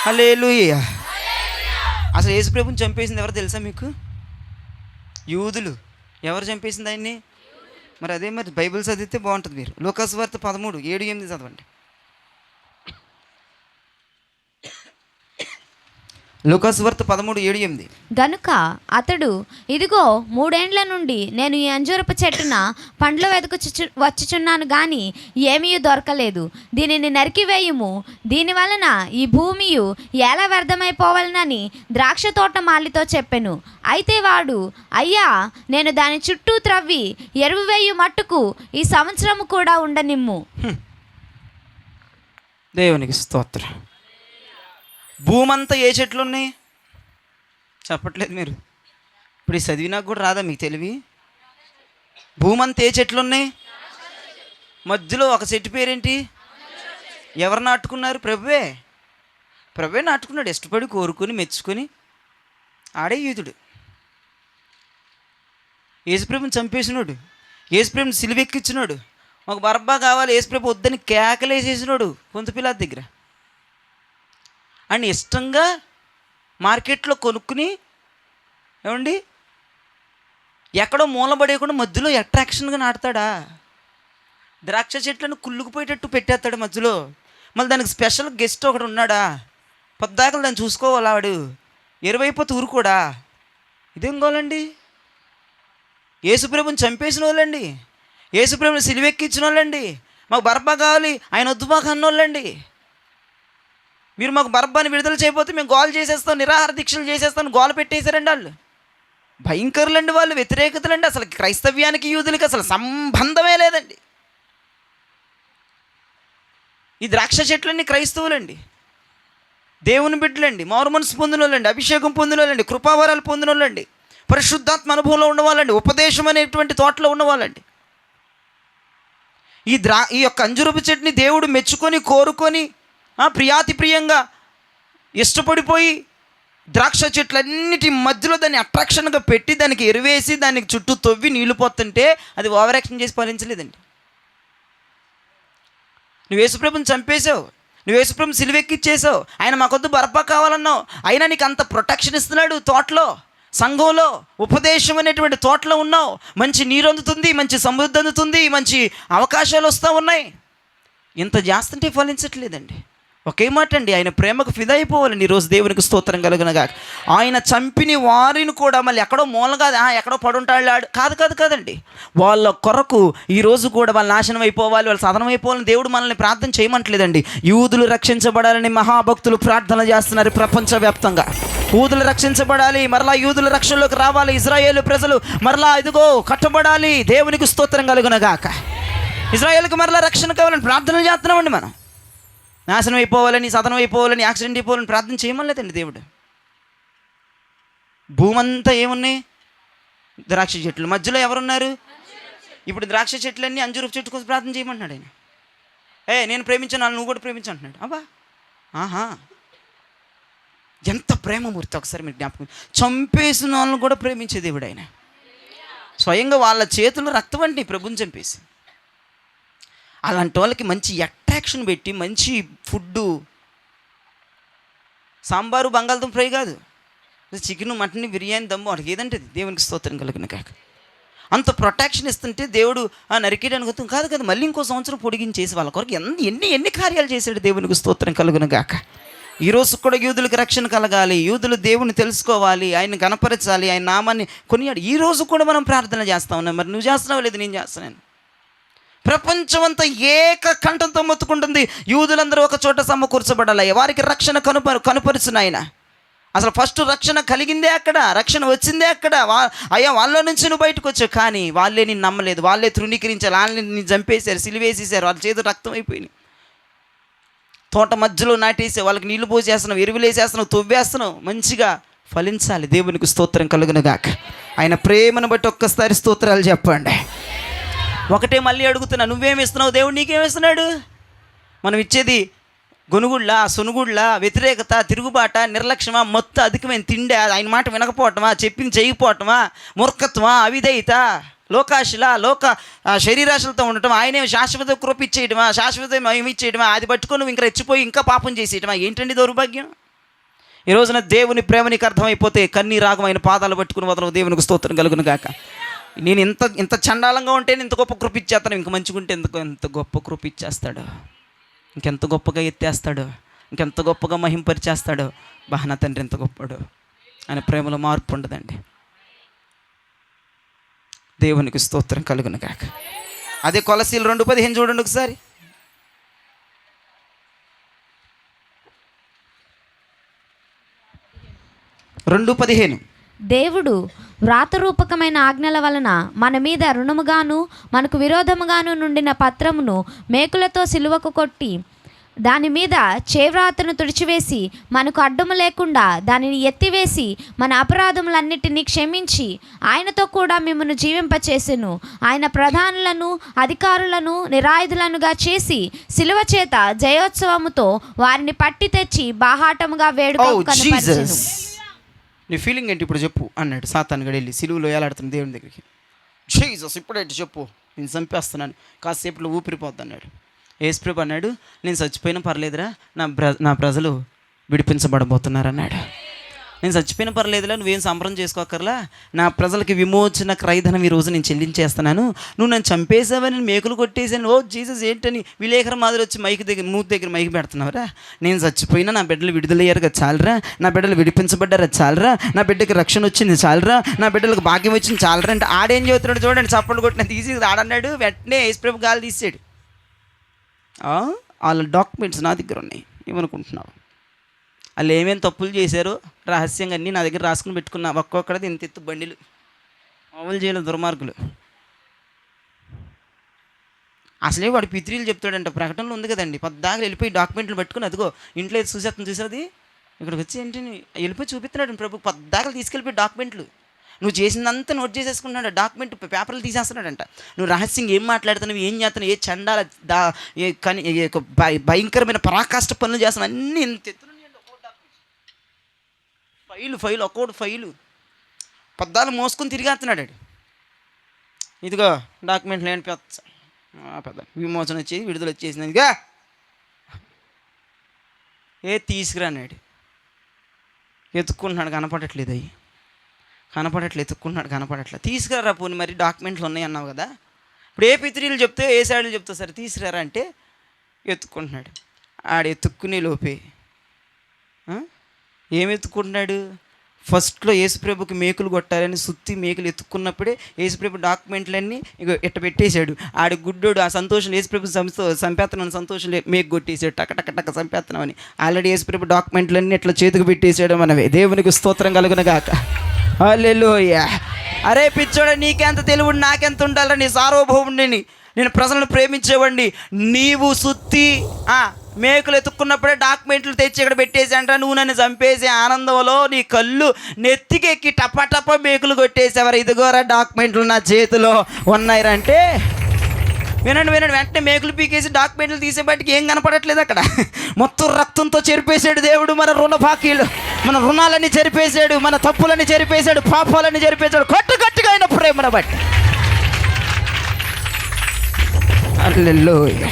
హల్లెలూయా. అసలు యేసుప్రభుని చంపేసింది ఎవరు తెలుసా మీకు? యూదులు. ఎవరు చంపేసింది ఆయన్ని? మరి అదే మరి బైబిల్ చదివితే బాగుంటుంది. మీరు లూకాసు వార్త 13:7-8 చదవండి. లూకాసు వార్త 13:7-8. గనుక అతడు, ఇదిగో 3 ఏండ్ల నుండి నేను ఈ అంజూరపు చెట్టున పండ్లు వచ్చుచున్నాను గాని ఏమీ దొరకలేదు. దీనిని నరికివేయుము, దీని వలన ఈ భూమియు ఎలా వ్యర్థమైపోవాలనని ద్రాక్ష తోట మాలితో చెప్పెను. అయితే వాడు, అయ్యా నేను దాని చుట్టూ త్రవ్వి ఎరువు వేయు మట్టుకు ఈ సంవత్సరము కూడా ఉండనిమ్ము. దేవునికి స్తోత్రం. భూమంతా ఏ చెట్లు ఉన్నాయి చెప్పట్లేదు మీరు. ఇప్పుడు ఈ చదివినాక కూడా రాదా మీకు తెలివి? భూమంతా ఏ చెట్లు ఉన్నాయి? మధ్యలో ఒక చెట్టు పేరేంటి? ఎవరు నాటుకున్నారు? ప్రభువే నాటుకున్నాడు. ఇష్టపడి కోరుకొని మెచ్చుకొని ఆడే యూదుడు. యేసుప్రభుని చంపేసినాడు, యేసుప్రభుని సిలువెక్కించినాడు. ఒక బరబ్బా కావాలి, యేసుప్రభు వద్దని కేకలేసేసినాడు పొంతు పిలాతు దగ్గర. అని ఇష్టంగా మార్కెట్లో కొనుక్కుని ఏమండి ఎక్కడో మూలబడేయకుండా మధ్యలో అట్రాక్షన్గా నాటుతాడా? ద్రాక్ష చెట్లను కుళ్ళుకుపోయేటట్టు పెట్టేస్తాడు మధ్యలో. మళ్ళీ దానికి స్పెషల్ గెస్ట్ ఒకడు ఉన్నాడా? పొద్దాకలు దాన్ని చూసుకోవాలి. ఆవిడు ఎరువైపోతే ఊరుకోడా? ఇదేం గోలండి? యేసుప్రభుని చంపేసిన వాళ్ళండి, యేసుప్రభుని సిలువెక్కించిన వాళ్ళండి. మాకు బరబ్బా కావాలి, ఆయన వద్దు మాకు అన్నోళ్ళండి. మీరు మాకు బరబ్బాని విడుదల చేయకపోతే మేము గోల చేసేస్తాం, నిరాహార దీక్షలు చేసేస్తాం, గోల పెట్టేశారండి వాళ్ళు. భయంకరులండి వాళ్ళు, వ్యతిరేకతలండి. అసలు క్రైస్తవ్యానికి యూదులకి అసలు సంబంధమే లేదండి. ఈ ద్రాక్ష చెట్లన్నీ క్రైస్తవులండి, దేవుని బిడ్డలండి, మారు మనసు పొందిన వాళ్ళండి, అభిషేకం పొందిన వాళ్ళండి, కృపావరాలు పొందిన వాళ్ళండి, పరిశుద్ధాత్మ అనుభవంలో ఉన్నవాళ్ళండి, ఉపదేశం అనేటువంటి తోటలో ఉన్నవాళ్ళండి. ఈ యొక్క అంజురపు చెట్టుని దేవుడు మెచ్చుకొని కోరుకొని ప్రియాతి ప్రియంగా ఇష్టపడిపోయి ద్రాక్ష చెట్లన్నిటి మధ్యలో దాన్ని అట్రాక్షన్గా పెట్టి దానికి ఎరువేసి దానికి చుట్టూ తవ్వి నీళ్లు పోతుంటే అది ఓవర్ యాక్షన్ చేసి పాలించలేదండి. నువ్వు యేసుప్రభుని చంపేశావు, నువ్వు యేసుప్రభుని సిలువెక్కిచ్చేసావు, ఆయన మాకొద్దు బరబ్బా కావాలన్నావు. అయినా నీకు అంత ప్రొటెక్షన్ ఇస్తున్నాడు. తోటలో, సంఘంలో, ఉపదేశం అనేటువంటి తోటలో ఉన్నావు. మంచి నీరు అందుతుంది, మంచి సమృద్ధి అందుతుంది, మంచి అవకాశాలు వస్తూ ఉన్నాయి. ఇంత చేస్తుంటే ఫలించట్లేదండి. ఒకే మాట అండి, ఆయన ప్రేమకు ఫిదా అయిపోవాలండి. ఈరోజు దేవునికి స్తోత్రం కలుగునగా. ఆయన చంపిన వారిని కూడా మళ్ళీ ఎక్కడో మూలగా ఎక్కడో పడుంటాడు కాదండి. వాళ్ళ కొరకు ఈరోజు కూడా వాళ్ళు నాశనం అయిపోవాలి, వాళ్ళు సాధనం అయిపోవాలని దేవుడు మనల్ని ప్రార్థన చేయమంటలేదండి. యూదులు రక్షించబడాలని మహాభక్తులు ప్రార్థన చేస్తున్నారు ప్రపంచవ్యాప్తంగా. యూదులు రక్షించబడాలి, మరలా యూదుల రక్షణలోకి రావాలి. ఇజ్రాయేలు ప్రజలు మరలా ఇదిగో కట్టబడాలి. దేవునికి స్తోత్రం కలుగునగాక. ఇజ్రాయేల్కి మరలా రక్షణ కావాలని ప్రార్థనలు చేస్తున్నామండి మనం. నాశనం అయిపోవాలని, సతనం అయిపోవాలని, యాక్సిడెంట్ అయిపోవాలని ప్రార్థన చేయమలేదండి దేవుడు. భూమంతా ఏమున్నాయి? ద్రాక్ష చెట్లు. మధ్యలో ఎవరున్నారు? ఇప్పుడు ద్రాక్ష చెట్లన్నీ అంజూరపు చెట్టు కోసం ప్రార్థన చేయమంటున్నాడు ఆయన. నేను ప్రేమించాను, వాళ్ళు నువ్వు కూడా ప్రేమించు అంటున్నాడు. అబ్బా, ఆహా, ఎంత ప్రేమమూర్తి ఒకసారి మీరు జ్ఞాపకం. చంపేసిన వాళ్ళని కూడా ప్రేమించే దేవుడు ఆయన. స్వయంగా వాళ్ళ చేతులు రక్తం అంటే ప్రభుని చంపేసి అలాంటి వాళ్ళకి మంచి అట్రాక్షన్ పెట్టి మంచి ఫుడ్డు, సాంబారు, బంగాళదుంప ఫ్రై కాదు, చికెన్, మటన్, బిర్యానీ, దమ్ము, వాడికి ఏదంటే దేవునికి స్తోత్రం కలుగును కాక. అంత ప్రొటెక్షన్ ఇస్తుంటే దేవుడు నరికేయడానికి వస్తుంది కాదు కదా, మళ్ళీ ఇంకో సంవత్సరం పొడిగించేసి వాళ్ళ కొరకు ఎన్ని కార్యాలు చేశాడు. దేవునికి స్తోత్రం కలుగును గాక. ఈరోజు కూడా యూదులకు రక్షణ కలగాలి, యూదులు దేవుని తెలుసుకోవాలి, ఆయన కనపరచాలి, ఆయన నామాన్ని కొనియాడు. ఈరోజు కూడా మనం ప్రార్థన చేస్తా ఉన్నాం. మరి నువ్వు చేస్తున్నావు లేదు? నేను చేస్తున్నాను. ప్రపంచం అంతా ఏక కంఠంతో మొత్తుకుంటుంది, యూదులందరూ ఒక చోట సమకూర్చబడాలి, వారికి రక్షణ కనుపరుచును ఆయన. అసలు ఫస్ట్ రక్షణ కలిగిందే అక్కడ, రక్షణ వచ్చిందే అక్కడ. అయ్యా వాళ్ళ నుంచి నువ్వు బయటకు వచ్చావు, కానీ వాళ్ళే నిన్ను నమ్మలేదు, వాళ్ళే తృణీకరించారు, వాళ్ళని నిన్ను చంపేశారు, సిలివేసేసారు, వాళ్ళ చేతులు రక్తం అయిపోయినాయి. తోట మధ్యలో నాటేసే వాళ్ళకి నీళ్లు పోసేస్తున్నావు, ఎరువులు వేసేస్తున్నావు, తవ్వేస్తున్నావు. మంచిగా ఫలించాలి. దేవునికి స్తోత్రం కలుగును గాక. ఆయన ప్రేమను బట్టి ఒక్కసారి స్తోత్రాలు చెప్పండి. ఒకటే మళ్ళీ అడుగుతున్నా, నువ్వేమిస్తున్నావు? దేవుడు నీకేమిస్తున్నాడు? మనం ఇచ్చేది గొనుగుళ్ళ, సొనుగుళ్ళ, వ్యతిరేకత, తిరుగుబాట, నిర్లక్ష్యమా, మొత్తం అధికమైన తిండే, ఆయన మాట వినకపోవటమా, చెప్పింది చేయకపోవటమా, మూర్ఖత్వమా, అవిధేయత, లోకాశల, శరీరాశలతో ఉండటం, ఆయనే శాశ్వత కృప ఇచ్చేయటమా, శాశ్వత మహిమ ఇచ్చేయటమా, అది పట్టుకొని నువ్వు ఇంకా రెచ్చిపోయి ఇంకా పాపం చేసేయటమా? ఏంటండి దౌర్భాగ్యం? ఈ రోజున దేవుని ప్రేమ నీకు అర్థమైపోతే కన్నీరాగం ఆయన పాదాలు పట్టుకుని వదలవు. దేవునికి స్తోత్రం కలుగును గాక. నేను ఇంత చండాలంగా ఉంటే ఇంత గొప్ప కృప ఇచ్చేస్తాను, ఇంక మంచిగా ఉంటే ఎంత గొప్ప కృప ఇచ్చేస్తాడు, ఇంకెంత గొప్పగా ఎత్తేస్తాడు, ఇంకెంత గొప్పగా మహింపరిచేస్తాడు. నా తండ్రి ఎంత గొప్పడు. ఆయన ప్రేమలో మార్పు ఉండదండి. దేవునికి స్తోత్రం కలుగును గాక. అదే కొలసీలు 2:15 చూడండి ఒకసారి. 2:15. దేవుడు వ్రాతరూపకమైన ఆజ్ఞల వలన మన మీద రుణముగాను మనకు విరోధముగాను నుండిన పత్రమును మేకులతో సిలువకు కొట్టి దాని మీద చేవ్రాతను తుడిచివేసి మనకు అడ్డము లేకుండా దానిని ఎత్తివేసి మన అపరాధములన్నిటినీ క్షమించి ఆయనతో కూడా మిమ్మల్ని జీవింపచేసెను. ఆయన ప్రధానులను అధికారులను నిరాయుధులనుగా చేసి సిలువ చేత జయోత్సవముతో వారిని పట్టి తెచ్చి బాహాటముగా వేడుక కనపరిచెను. నీ ఫీలింగ్ ఏంటి ఇప్పుడు చెప్పు అన్నాడు సాతాను గడి వెళ్ళి సిలువలో ఏలాడుతున్న దేవుని దగ్గరికి. జీసస్ ఇప్పుడేంటి చెప్పు, నేను చంపేస్తున్నాను, కాసేపులో ఊపిరిపోద్ది అన్నాడు. యేసుప్రభు అన్నాడు, నేను చచ్చిపోయినా పర్లేదురా, నా ప్రజలు విడిపించబడబోతున్నారు అన్నాడు. నేను చచ్చిపోయినా పర్లేదురా, నువ్వేం సంబరం చేసుకోకర్లా, నా ప్రజలకి విమోచన క్రయధనం ఈరోజు నేను చెల్లించేస్తున్నాను. నువ్వు నన్ను చంపేసావని మేకులు కొట్టేసాను. ఓ జీసస్ ఏంటని విలేకరు మాదిరి వచ్చి మూతి దగ్గర మైకి పెడుతున్నావురా. నేను చచ్చిపోయినా నా బిడ్డలు విడుదలయ్యారుగా చాలరా, నా బిడ్డలు విడిపించబడ్డారా చాలరా, నా బిడ్డకి రక్షణ వచ్చింది చాలరా, నా బిడ్డలకు భాగ్యం వచ్చింది చాలరా అంటే ఆడేం చెబుతున్నాడు చూడండి. చప్పట్లు కొట్టిన తీసి ఆడన్నాడు. వెంటనే యేసుప్రభు గాలి తీసాడు. వాళ్ళ డాక్యుమెంట్స్ నా దగ్గర ఉన్నాయి, ఏమనుకుంటున్నావు? వాళ్ళు ఏమేమి తప్పులు చేశారో రహస్యంగా అన్నీ నా దగ్గర రాసుకుని పెట్టుకున్నా. ఒక్కొక్కడిది ఇంత ఎత్తు బండిలు, మామూలు చేయలేదు దుర్మార్గులు. అసలే వాడు పిత్రీలు చెప్తాడంట. ప్రకటనలో ఉంది కదండి, పద్దాగా వెళ్ళిపోయి డాక్యుమెంట్లు పట్టుకుని అదిగో ఇంట్లో చూసేస్తుంది చూసేది, ఇక్కడికి వచ్చి ఏంటి వెళ్ళిపోయి చూపిస్తున్నాడు ప్రభు. పద్దాగా తీసుకెళ్ళిపోయి డాక్యుమెంట్లు నువ్వు చేసిందంతా నోట్ చేసేసుకున్నాడు. డాక్యుమెంట్ పేపర్లు తీసేస్తున్నాడంట. నువ్వు రహస్యంగా ఏం మాట్లాడుతున్నావు, ఏం చేస్తున్నావు, ఏ చండాల భయంకరమైన పరాకాష్ట పనులు చేస్తున్నావు, అన్నీ ఇంత ఎత్తున ఫైలు ఒక్కోటి ఫైలు పద్దాలు మోసుకొని తిరిగేస్తున్నాడు. ఇదిగో డాక్యుమెంట్లు ఏంటి పెద్ద విమోచన వచ్చేది, విడుదల వచ్చేసింది, ఇదిగా తీసుకురాన్నాడు. ఎత్తుక్కుంటున్నాడు, కనపడట్లేదు, అవి కనపడట్లేదు, ఎత్తుక్కుంటున్నాడు, కనపడట్లేదు. తీసుకురారా పోనీ, మరి డాక్యుమెంట్లు ఉన్నాయి అన్నావు కదా. ఇప్పుడు ఏ పిత్రీలు చెప్తే ఏ సైడ్లు చెప్తావు, సరే తీసుకురారా అంటే ఎత్తుక్కుంటున్నాడు. ఎత్తుక్కునే లోపే ఏం ఎత్తుకుంటున్నాడు? ఫస్ట్లో యేసుప్రభుకి మేకులు కొట్టాలని సుత్తి మేకులు ఎత్తుక్కున్నప్పుడే యేసుప్రభు డాక్యుమెంట్లన్నీ ఇక ఇట్ట పెట్టేశాడు. గుడ్డోడు ఆ సంతోషం యేసుప్రభు చంపేస్తున్నాను సంతోషం మేకు కొట్టేశాడు, టక చంపేస్తున్నామని. ఆల్రెడీ యేసుప్రభు డాక్యుమెంట్లన్నీ ఇట్లా చేతికి పెట్టేశాడు. మనవే దేవునికి స్తోత్రం కలుగునుగాక. హల్లెలూయా. అరే పిచ్చోడా, నీకెంత తెలివి నాకెంత ఉండాలని, నీ సార్వభౌముడిని నేను ప్రజలను ప్రేమించేవాడిని. నీవు సుత్తి మేకులు ఎత్తుక్కున్నప్పుడే డాక్యుమెంట్లు తెచ్చి ఇక్కడ పెట్టేసి అంట నువ్వు నన్ను చంపేసి ఆనందంలో నీ కళ్ళు నెత్తికెక్కి టప మేకులు కొట్టేసేవారు. ఇదిగోరా డాక్యుమెంట్లు నా చేతిలో ఉన్నాయంటే వినండి వెంటనే మేకులు పీకేసి డాక్యుమెంట్లు తీసే బయటికి ఏం కనపడట్లేదు అక్కడ. మొత్తం రక్తంతో చెరిపేశాడు దేవుడు మన రుణ బాకీలు, మన రుణాలని చెరిపేశాడు, మన తప్పులని చెరిపేశాడు, పాపాలని చెరిపేశాడు కట్టుగా ఆయన ప్రేమను బట్టి. హల్లెలూయా,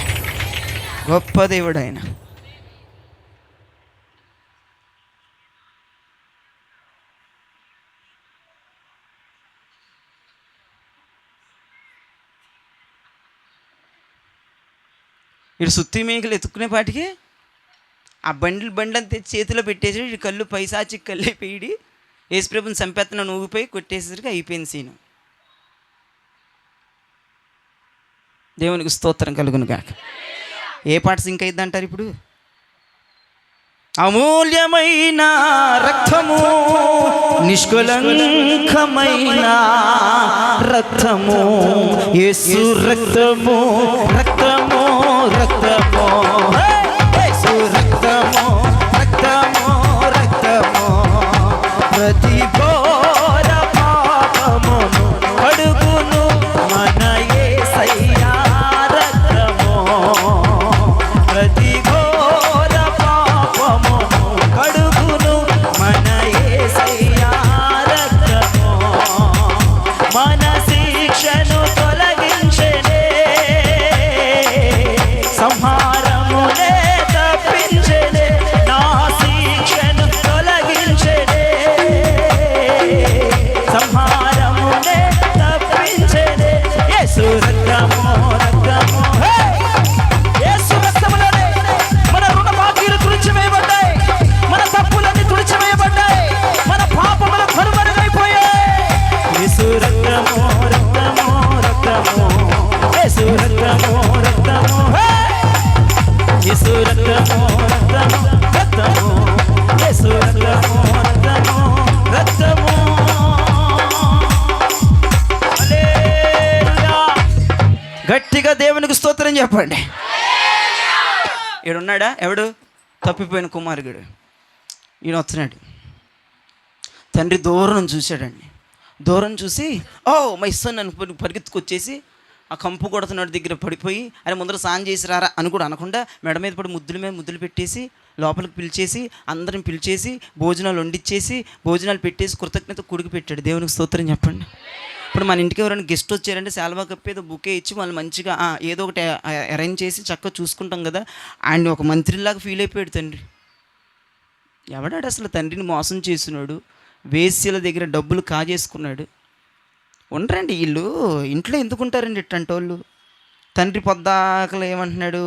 గొప్ప దేవుడు ఆయన. ఇటు సుత్తి మేకలు ఎత్తుకునే పాటికి ఆ బండ్లని తెచ్చి చేతిలో పెట్టేసి ఇటు కళ్ళు పైసాచి కళ్ళే పేడి యేసుప్రభుని చంపేత్తన ఊగిపోయి కొట్టేసరికి అయిపోయింది సీను. దేవునికి స్తోత్రం కలుగును గాక. ఏ పాట సింక్ అయిద్ది అంటారు ఇప్పుడు? అమూల్యమైన రక్తము, నిష్కలంకమైన రక్తము, యేసు రక్తము, రక్తము రక్తము, యేసు రక్తము, రక్తము రక్తము, ప్రతి ఘోర పాపమును కడుగును మన యేసయ్యా రక్తము, ప్రతి ఘోర పాపమును కడుగును మన యేసయ్యా రక్తము, మన శిక్షను తొలగించెనే, సంహారమునే తప్పించెనే, నా శిక్షను తొలగించెనే, సంహారమునే తప్పించెనే, యేసు రక్తము, రక్తము, యేసు రక్తములోనే మన రుణ బాకీలు తుడిచివేయబడ్డాయి, మన తప్పులన్నీ తుడిచివేయబడ్డాయి, మన పాపములు కనుమరుగైపోయాయి. యేసు రక్తము, రక్తము రక్తము, యేసు రక్తము, రక్తము, యేసు రక్తము, రక్తము రక్తము, యేసు రక్తము, రక్తము రక్తము. హల్లెలూయా. గట్టిగా దేవునికి స్తోత్రం చెప్పండి. ఈడున్నాడా ఎవడు? తప్పిపోయిన కుమారుడు. ఈయన వస్తున్నాడు. తండ్రి దూరం చూశాడండి. దూరం చూసి మై సన్ అని పరిగెత్తుకొచ్చేసి ఆ కంపు కొడుతున్నాడు దగ్గర పడిపోయి ఆయన ముందర స్నానం చేసి రారా అని కూడా అనకుండా మెడ మీద పడి ముద్దుల మీద ముద్దులు పెట్టేసి లోపలికి పిలిచేసి అందరిని పిలిచేసి భోజనాలు వండిచ్చేసి భోజనాలు పెట్టేసి కృతజ్ఞత కుడికి పెట్టాడు. దేవునికి స్తోత్రం చెప్పండి. ఇప్పుడు మన ఇంటికి ఎవరైనా గెస్ట్ వచ్చారంటే శాల్వా కప్పి ఏదో బుకే ఇచ్చి వాళ్ళు మంచిగా ఏదో ఒకటి అరేంజ్ చేసి చక్కగా చూసుకుంటాం కదా. ఆయన ఒక మంత్రిలాగా ఫీల్ అయిపోయాడు తండ్రి. ఎవడాడు అసలు తండ్రిని మోసం చేస్తున్నాడు, వేశ్యల దగ్గర డబ్బులు కాజేసుకున్నాడు. ఉండరండి వీళ్ళు ఇంట్లో ఎందుకుంటారండి ఇట్టంటి వాళ్ళు. తండ్రి పొద్దాకలు ఏమంటున్నాడు,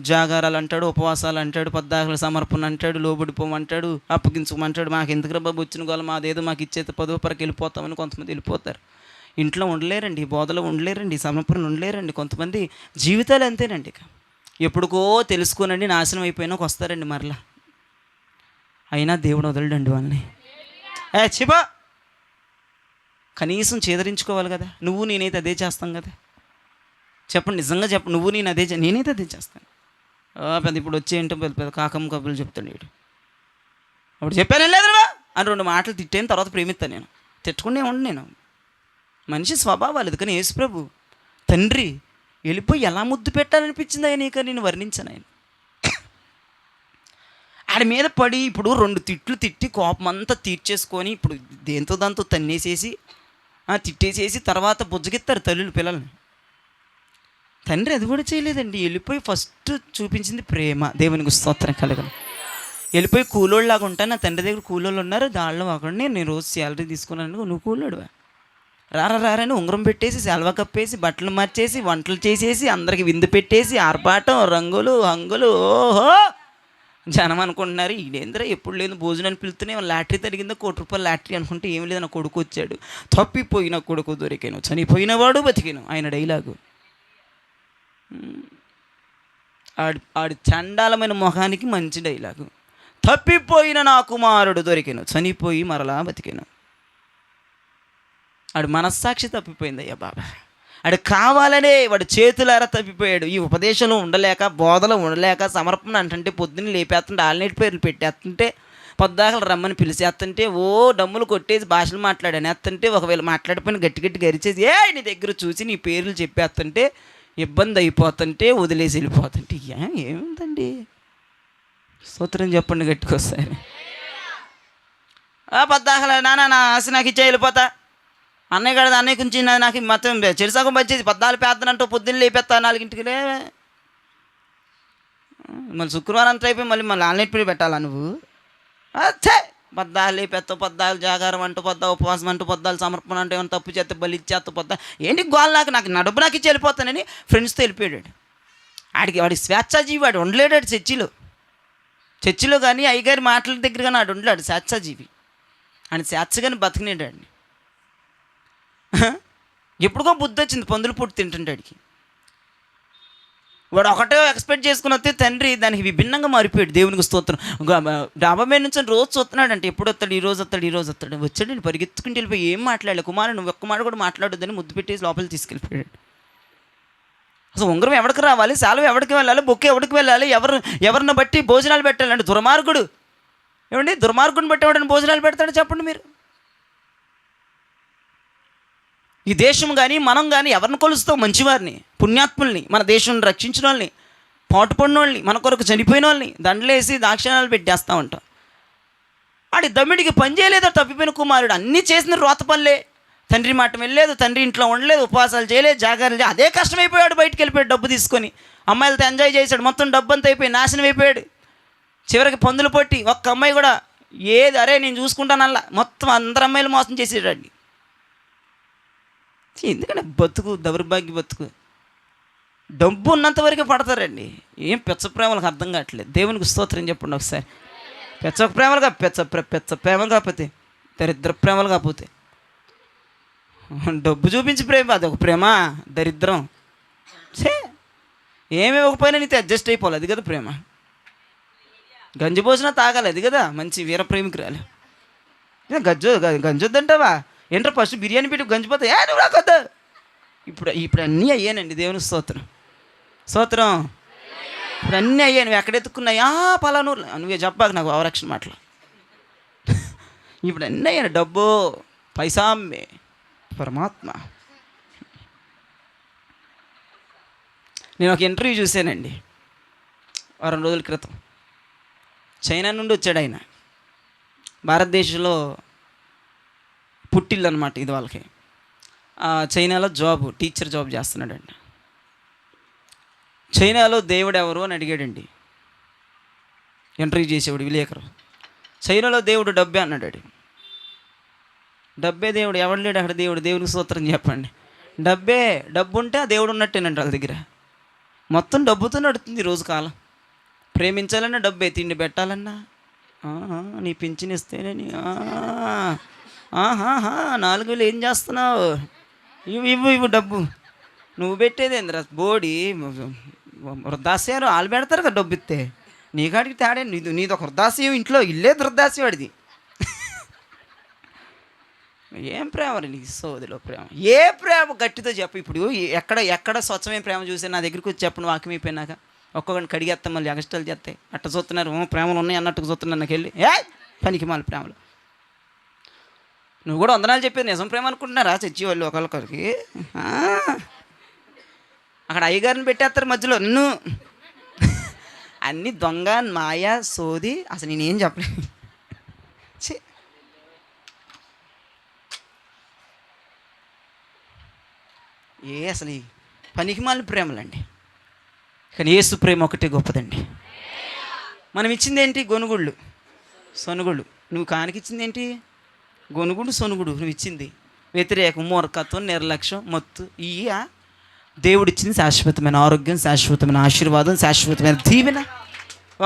జాగారాలు అంటాడు, ఉపవాసాలు అంటాడు, పొద్దాకలు సమర్పణ అంటాడు, లోబడిపోమంటాడు, అప్పగించుకోమంటాడు. మాకు ఎందుకు బాబు వచ్చిన గోల, మాదేదో మాకు ఇచ్చేది 10వ పరకు వెళ్ళిపోతామని కొంతమంది వెళ్ళిపోతారు. ఇంట్లో ఉండలేరండి, బోధలో ఉండలేరండి, సమర్పణలు ఉండలేరండి. కొంతమంది జీవితాలు అంతేనండి. ఇక ఎప్పుడుకో తెలుసుకోనండి నాశనం అయిపోయినాక వస్తారండి మరలా. అయినా దేవుడు వదలడండి వాళ్ళని. చిబా కనీసం చేదరించుకోవాలి కదా. నువ్వు నేనైతే అదే చేస్తాం కదా. చెప్పండి, నిజంగా చెప్పండి. నువ్వు నేను నేనైతే అదే చేస్తాను. పెద్ద ఇప్పుడు వచ్చేంటో పెద్ద కాకమ్మ కబుర్లు చెప్తాను వీడు. అప్పుడు చెప్పాను లేదురా అని 2 మాటలు తిట్టాను, తర్వాత ప్రేమిస్తాను. నేను తిట్టుకునే ఉండి నేను మనిషి స్వభావాలు. ఎందుకని యేసుప్రభు తండ్రి వెళ్ళిపోయి ఎలా ముద్దు పెట్టాలనిపించింది ఆయన ఇక నేను వర్ణించాను. ఆయన ఆడి మీద పడి ఇప్పుడు 2 తిట్లు తిట్టి కోపం అంతా తీర్చేసుకొని ఇప్పుడు దేంతో దాంతో తన్నేసేసి తిట్టేసేసి తర్వాత బుజ్జగిస్తారు తల్లులు పిల్లల్ని. తండ్రి అది కూడా చేయలేదండి. వెళ్ళిపోయి ఫస్ట్ చూపించింది ప్రేమ. దేవునికి స్తోత్రం కలగను. వెళ్ళిపోయి కూలోళ్ళలాగా ఉంటాను. నా తండ్రి దగ్గర కూలోళ్ళు ఉన్నారు, దానిలో ఒకడిని నేను రోజు శాలరీ తీసుకున్నాను. నువ్వు కూలోడు రారని ఉంగరం పెట్టేసి సెలవ కప్పేసి బట్టలు మార్చేసి వంటలు చేసేసి అందరికి విందు పెట్టేసి ఆర్పాటం రంగులు హంగులు. ఓహో జనం అనుకుంటున్నారు ఈడేంద్ర ఎప్పుడు లేదు భోజనాన్ని పిలుస్తూనే లాటరీ తరిగిందో ₹1 లాటరీ అనుకుంటే ఏమి లేదు, నా కొడుకు వచ్చాడు, తప్పిపోయిన కొడుకు దొరికాను, చనిపోయినవాడు బతికాను. ఆయన డైలాగు ఆడి చండాలమైన మొహానికి మంచి డైలాగు. తప్పిపోయిన నా కుమారుడు దొరికాను, చనిపోయి మరలా బతికాను. ఆడు మనస్సాక్షి తప్పిపోయింది. అయ్యా బాబా వాడు కావాలనే వాడు చేతులారా తప్పిపోయాడు. ఈ ఉపదేశంలో ఉండలేక, బోధలో ఉండలేక, సమర్పణ అంటే పొద్దున్న లేపేస్తుంటే ఆల్నైట్ పేర్లు పెట్టేస్తుంటే, పొద్దాకలు రమ్మని పిలిచేస్తుంటే ఓ డమ్ములు కొట్టేసి భాషలు మాట్లాడనేస్తుంటే, ఒకవేళ మాట్లాడిపోయిన గట్టి గట్టి గరిచేసి నీ దగ్గర చూసి నీ పేర్లు చెప్పేస్తుంటే ఇబ్బంది అయిపోతుంటే వదిలేసి వెళ్ళిపోతుంటే ఏముందండి? స్తోత్రం చెప్పండి గట్టికొస్తాయి. పొద్దాకల నా ఆశ నాకు ఇచ్చే వెళ్ళిపోతా, అన్నయ్య కదా అన్నయ్య కొంచెం నాకు మొత్తం చెరుసగం వచ్చేసి పద్దాలు పేదనంటూ పొద్దున్న లేపేస్తా 4ంటికి మళ్ళీ శుక్రవారం అంతా అయిపోయి మళ్ళీ ఆన్లైన్ పీరియడ్ పెట్టాలా నువ్వు? అచ్చే పద్దాలు లేపేస్తావు, పద్దాలు జాగారం అంటూ, పొద్దా ఉపవాసం అంటూ, పొద్దాలు సమర్పణ అంటే ఏమైనా తప్పు చేస్తే బలి ఇచ్చేస్తా, పొద్దా ఏంటి గోల్ నాకు నా డబ్బు నాకు ఇచ్చి వెళ్ళిపోతానని ఫ్రెండ్స్తో వెళ్ళిపోయాడు. వాడికి స్వేచ్ఛాజీవి, వాడు ఉండలేడాడు చర్చిలో కానీ అయ్యగారి మాటల దగ్గర కానీ వాడు ఉండలేడు. స్వేచ్ఛాజీవి అని స్వేచ్ఛగాని బతికినేడాడిని. ఎప్పుడుకో బుద్ధి వచ్చింది, పందులు పుట్టి తింటుంటాడికి. వాడు ఒకటే ఎక్స్పెక్ట్ చేసుకుని వస్తే తండ్రి దానికి విభిన్నంగా మారిపోయాడు. దేవునికి స్తోత్రం. డాబా మీద నుంచి రోజు చూస్తున్నాడు అంటే ఎప్పుడు వస్తాడు, ఈ రోజు వస్తాడు. వచ్చాడు పరిగెత్తుకుంటూ వెళ్ళిపోయి ఏం మాట్లాడలే, కుమారుడు నువ్వు ఒక్క మాట కూడా మాట్లాడొద్దని ముద్దు పెట్టేసి లోపలికి తీసుకెళ్ళిపోయాడు. అసలు ఉంగరం ఎవరికి రావాలి, సెలవు ఎవరికి వెళ్ళాలి, బొక్కు ఎవరికి వెళ్ళాలి, ఎవరిని బట్టి భోజనాలు పెట్టాలంటే దుర్మార్గుడు. ఏమండి, దుర్మార్గుడిని బట్టి ఎవడని భోజనాలు పెడతాడు చెప్పండి మీరు? ఈ దేశం కానీ మనం కానీ ఎవరిని కొలుస్తాం? మంచివారిని, పుణ్యాత్ముల్ని, మన దేశం రక్షించిన వాళ్ళని, పాటుపడిన వాళ్ళని, మన కొరకు చనిపోయిన వాళ్ళని దండలేసి దాక్షిణాలు పెట్టేస్తూ ఉంటాం. ఆడి దమ్మిడికి పని చేయలేదో తప్పిపోయిన కుమారుడు, అన్నీ చేసిన రోత పనులే. తండ్రి మాట వెళ్ళలేదు, తండ్రి ఇంట్లో ఉండలేదు, ఉపవాసాలు చేయలేదు, జాగారాలు చేయలేదు. అదే కష్టమైపోయాడు. బయటికి వెళ్ళిపోయాడు డబ్బు తీసుకొని, అమ్మాయిలతో ఎంజాయ్ చేశాడు. మొత్తం డబ్బు అంతా అయిపోయి నాశనం అయిపోయాడు. చివరికి పందులు పట్టి ఒక్క అమ్మాయి కూడా అరే నేను చూసుకుంటానల్లా, మొత్తం అందరు అమ్మాయిలు మోసం చేసేటండి. ఎందుకంటే బతుకు దౌర్భాగ్య బతుకు. డబ్బు ఉన్నంత వరకే పడతారండి. ఏం పెచ్చ ప్రేమలకు అర్థం కావట్లేదు. దేవునికి స్తోత్రం చెప్పండి ఒకసారి. పెచ్చ ప్రేమలు కాకపోతే, దరిద్ర ప్రేమలు కాకపోతే, డబ్బు చూపించి ప్రేమ అదొక ప్రేమ, దరిద్రం. ఏమి ఇవ్వకపోయినా నీతో అడ్జస్ట్ అయిపోవాలి, అది కదా ప్రేమ. గంజి పోసినా తాగాలి, అది కదా మంచి వీర ప్రేమికురాలు. గంజొద్దంటావా ఏంట్రా? ఫస్ట్ బిర్యానీ పెట్టి గంజిపోతా నువ్వు రాకొద్దా. ఇప్పుడు అన్నీ అయ్యానండి. దేవుని స్తోత్రం. ఇప్పుడు అన్నీ అయ్యాను. నువ్వు ఎక్కడ ఎత్తుకున్నాయా? పలానూరు నువ్వే చెప్పాక నాకు అవరక్షణ మాటలు. ఇప్పుడు అన్నీ అయ్యాను. డబ్బు పైసా అమ్మే పరమాత్మ. నేను ఒక ఇంటర్వ్యూ చూశానండి 2 రోజుల క్రితం. చైనా నుండి వచ్చాడు ఆయన. భారతదేశంలో పుట్టిల్లు అనమాట ఇది వాళ్ళకి. చైనాలో టీచర్ జాబ్ చేస్తున్నాడండి. చైనాలో దేవుడు ఎవరు అని అడిగాడండి ఇంటర్వ్యూ చేసేవాడు విలేకరు. చైనాలో దేవుడు డబ్బే అన్నాడు. డబ్బే దేవుడు, ఎవడు లేడు అక్కడ దేవుడు. దేవునికి స్తోత్రం చెప్పండి. డబ్బు ఉంటే ఆ దేవుడు ఉన్నట్టేనండి వాళ్ళ దగ్గర. మొత్తం డబ్బుతో నడుతుంది రోజు కాలం. ప్రేమించాలన్నా డబ్బే, తిండి పెట్టాలన్నా నీ పింఛన్ ఇస్తేనే 4,000 ఏం చేస్తున్నావు? ఇవ్వు డబ్బు. నువ్వు పెట్టేది ఏంద్రా బోడి వృద్ధాశ్యాలు వాళ్ళు పెడతారు కదా డబ్బు ఇస్తే. నీకాడికి తేడా నీది ఒక వృద్ధాశ్యం, ఇంట్లో ఇల్లే వృద్ధాశ్యం వాడిది. ఏం ప్రేమ నీకు సోదిలో ప్రేమ? ఏ ప్రేమ గట్టితో చెప్పు. ఇప్పుడు ఎక్కడ స్వచ్ఛమైన ప్రేమ చూసి నా దగ్గరికి వచ్చి చెప్పను వాక్యం అయిపోయినాక ఒక్కొక్కరిని కడిగేస్తాం, మళ్ళీ ఎగస్టాలు చేస్తాయి. అట్ట చూస్తున్నారు, ప్రేమలు ఉన్నాయి అన్నట్టుగా చూస్తున్నారు. నాకు వెళ్ళి పనికి మాలి ప్రేమలు. నువ్వు కూడా వందనాలు చెప్పేది నిజం ప్రేమ అనుకుంటున్నారా చచ్చి వాళ్ళు ఒకరికొకరికి? అక్కడ అయ్యగారిని పెట్టేస్తారు మధ్యలో. నిన్ను అన్నీ దొంగ మాయ సోది. అసలు నేనేం చెప్పలేదు. అసలు ఈ పనికి మాలిన ప్రేమలండి. కానీ యేసు ప్రేమ ఒకటే గొప్పదండి. మనం ఇచ్చింది ఏంటి? గొనుగుళ్ళు, సొనుగుళ్ళు. నువ్వు కానికిచ్చింది ఏంటి? గొనుగుడు, సొనుగుడు. నువ్వు ఇచ్చింది వ్యతిరేకం, మూర్ఖత్వం, నిర్లక్ష్యం, మత్తు. దేవుడిచ్చింది శాశ్వతమైన ఆరోగ్యం, శాశ్వతమైన ఆశీర్వాదం, శాశ్వతమైన దీవెన.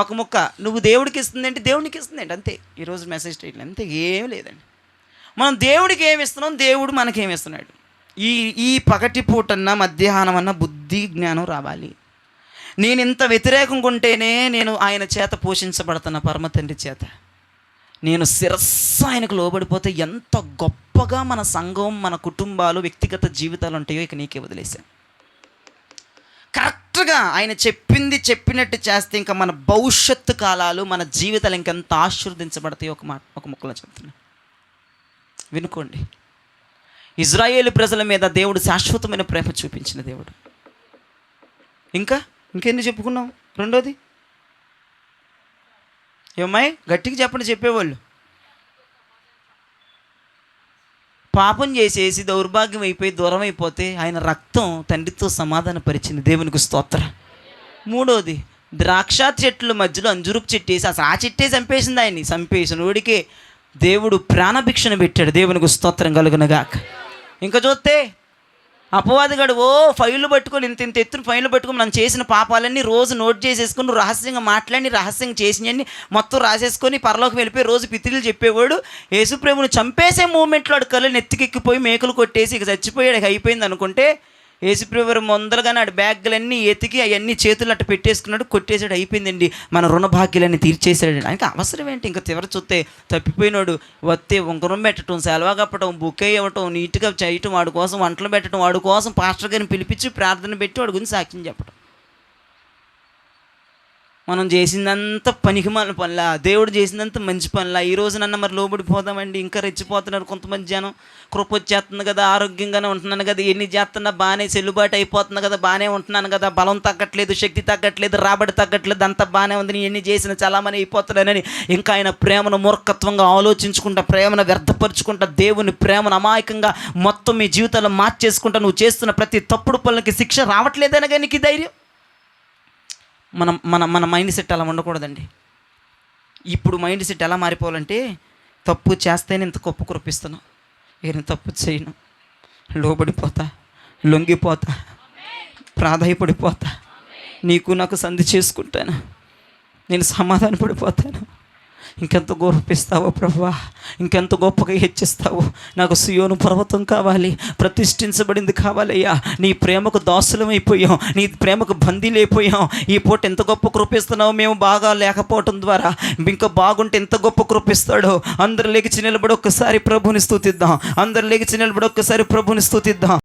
ఒక ముక్క నువ్వు దేవుడికి ఇస్తుంది ఏంటి? దేవుడికి ఇస్తుంది ఏంటి? అంతే. ఈరోజు మెసేజ్ స్టేట్లో అంతే, ఏం లేదండి. మనం దేవుడికి ఏమి ఇస్తున్నాం, దేవుడు మనకేమి ఇస్తున్నాడు. ఈ పగటి పూటన్నా మధ్యాహ్నం అన్నా బుద్ధి జ్ఞానం రావాలి. నేను ఇంత వ్యతిరేకంగా ఉంటేనే నేను ఆయన చేత పోషించబడుతున్న పరమ తండ్రి చేత. నేను శిరస్సు ఆయనకు లోబడిపోతే ఎంత గొప్పగా మన సంఘం, మన కుటుంబాలు, వ్యక్తిగత జీవితాలు ఉంటాయో ఇక నీకే వదిలేశాను. కరెక్ట్గా ఆయన చెప్పింది చెప్పినట్టు చేస్తే ఇంకా మన భవిష్యత్తు కాలాలు, మన జీవితాలు ఇంకెంత ఆశీర్వదించబడతాయో ఒక ముక్కలో చెప్తున్నా, వినుకోండి. ఇజ్రాయేలు ప్రజల మీద దేవుడు శాశ్వతమైన ప్రేమ చూపించిన దేవుడు. ఇంకెన్ని చెప్పుకున్నాం? రెండోది ఏమ్మాయి గట్టిగా చెప్పండి చెప్పేవాళ్ళు. పాపం చేసేసి దౌర్భాగ్యం అయిపోయి దూరం అయిపోతే ఆయన రక్తం తండ్రితో సమాధాన పరిచింది, దేవునికి స్తోత్రం. మూడోది ద్రాక్ష చెట్ల మధ్యలో అంజురుపు చెట్టు వేసి అసలు ఆ చెట్టే చంపేసింది ఆయన్ని. చంపేసిన వాడికే దేవుడు ప్రాణభిక్షణ పెట్టాడు, దేవునికి స్తోత్రం కలుగునగాక. ఇంకా చూస్తే అపవాదిగాడు ఫైళ్ళు పట్టుకొని ఇంత ఎత్తున ఫైళ్ళు పట్టుకొని మనం చేసిన పాపాలన్నీ రోజు నోట్ చేసేసుకుని, నువ్వు రహస్యంగా మాట్లాడి రహస్యంగా చేసినవన్నీ మొత్తం రాసేసుకొని పరలోకి వెళ్ళిపోయి రోజు పితిలు చెప్పేవాడు. యేసుప్రభుని చంపేసే మూమెంట్లో వాడు కళ్ళు నెత్తికెక్కిపోయి మేకలు కొట్టేసి ఇక చచ్చిపోయాడు, అయిపోయింది అనుకుంటే యేసుప్రభు ముందరగానే ఆడు బ్యాగులన్నీ ఎతికి అవన్నీ చేతులు అట్టు పెట్టేసుకున్నాడు, కొట్టేసాడు, అయిపోయిందండి. మన రుణభాగ్యాలన్నీ తీర్చేసాడు. ఆయనకి అవసరం ఏంటి? ఇంకా చివరి చూస్తే తప్పిపోయినాడు వస్తే ఉంగరం పెట్టడం, సెలవా కప్పటం, బుకే ఇవ్వటం, నీట్గా చేయటం, వాడి కోసం వంటలు పెట్టడం, వాడి కోసం పాస్టర్ గారిని పిలిపించి ప్రార్థన పెట్టి వాడి గురించి సాక్ష్యం చెప్పడం. మనం చేసిందంతా పనికిమాలిన పనులా, దేవుడు చేసిందంత మంచి పనులా. ఈ రోజు నన్ను మరి లోబడిపోదామండి. ఇంకా రెచ్చిపోతున్నారు కొంతమంది జనం. కృప వచ్చేస్తుంది కదా, ఆరోగ్యంగానే ఉంటున్నాను కదా, ఎన్ని చేస్తున్నా బాగానే, చెల్లుబాటు అయిపోతుంది కదా, బాగానే ఉంటున్నాను కదా, బలం తగ్గట్లేదు, శక్తి తగ్గట్లేదు, రాబడి తగ్గట్లేదు, అంతా బాగానే ఉంది, నేను ఎన్ని చేసిన చాలామని అయిపోతున్నానని ఇంకా ఆయన ప్రేమను మూర్ఖత్వంగా ఆలోచించుకుంటా, ప్రేమను వ్యర్థపరుచుకుంటా, దేవుని ప్రేమను అమాయకంగా మొత్తం మీ జీవితాల్లో మార్చేసుకుంటా, నువ్వు చేస్తున్న ప్రతి తప్పుడు పనులకి శిక్ష రావట్లేదనగా నీకు ధైర్యం. మన మైండ్ సెట్ అలా ఉండకూడదండి. ఇప్పుడు మైండ్ సెట్ ఎలా మారిపోవాలంటే, తప్పు చేస్తేనే ఇంత గొప్ప కురిపిస్తున్నావు, నేను తప్పు చేయను, లోబడిపోతా, లొంగిపోతా, ప్రాధాయపడిపోతా, నీకు నాకు సంధి చేసుకుంటాను, నేను సమాధాన పడిపోతాను. ఇంకెంత గొప్పిస్తావో ప్రభువా, ఇంకెంత గొప్పగా హెచ్చిస్తావో. నాకు సియోను పర్వతం కావాలి, ప్రతిష్ఠించబడింది కావాలయ్యా. నీ ప్రేమకు దాసులమైపోయాం, నీ ప్రేమకు బందీలైపోయాం. ఈ పూట ఎంత గొప్ప కృపిస్తున్నావు. మేము బాగా లేకపోవటం ద్వారా ఇంకా బాగుంటే ఎంత గొప్ప కృపిస్తాడో. అందరు లేచి నిలబడి ఒక్కసారి ప్రభుని స్తుతిద్దాం. అందరు లేచి నిలబడి ఒక్కసారి ప్రభుని స్తుతిద్దాం.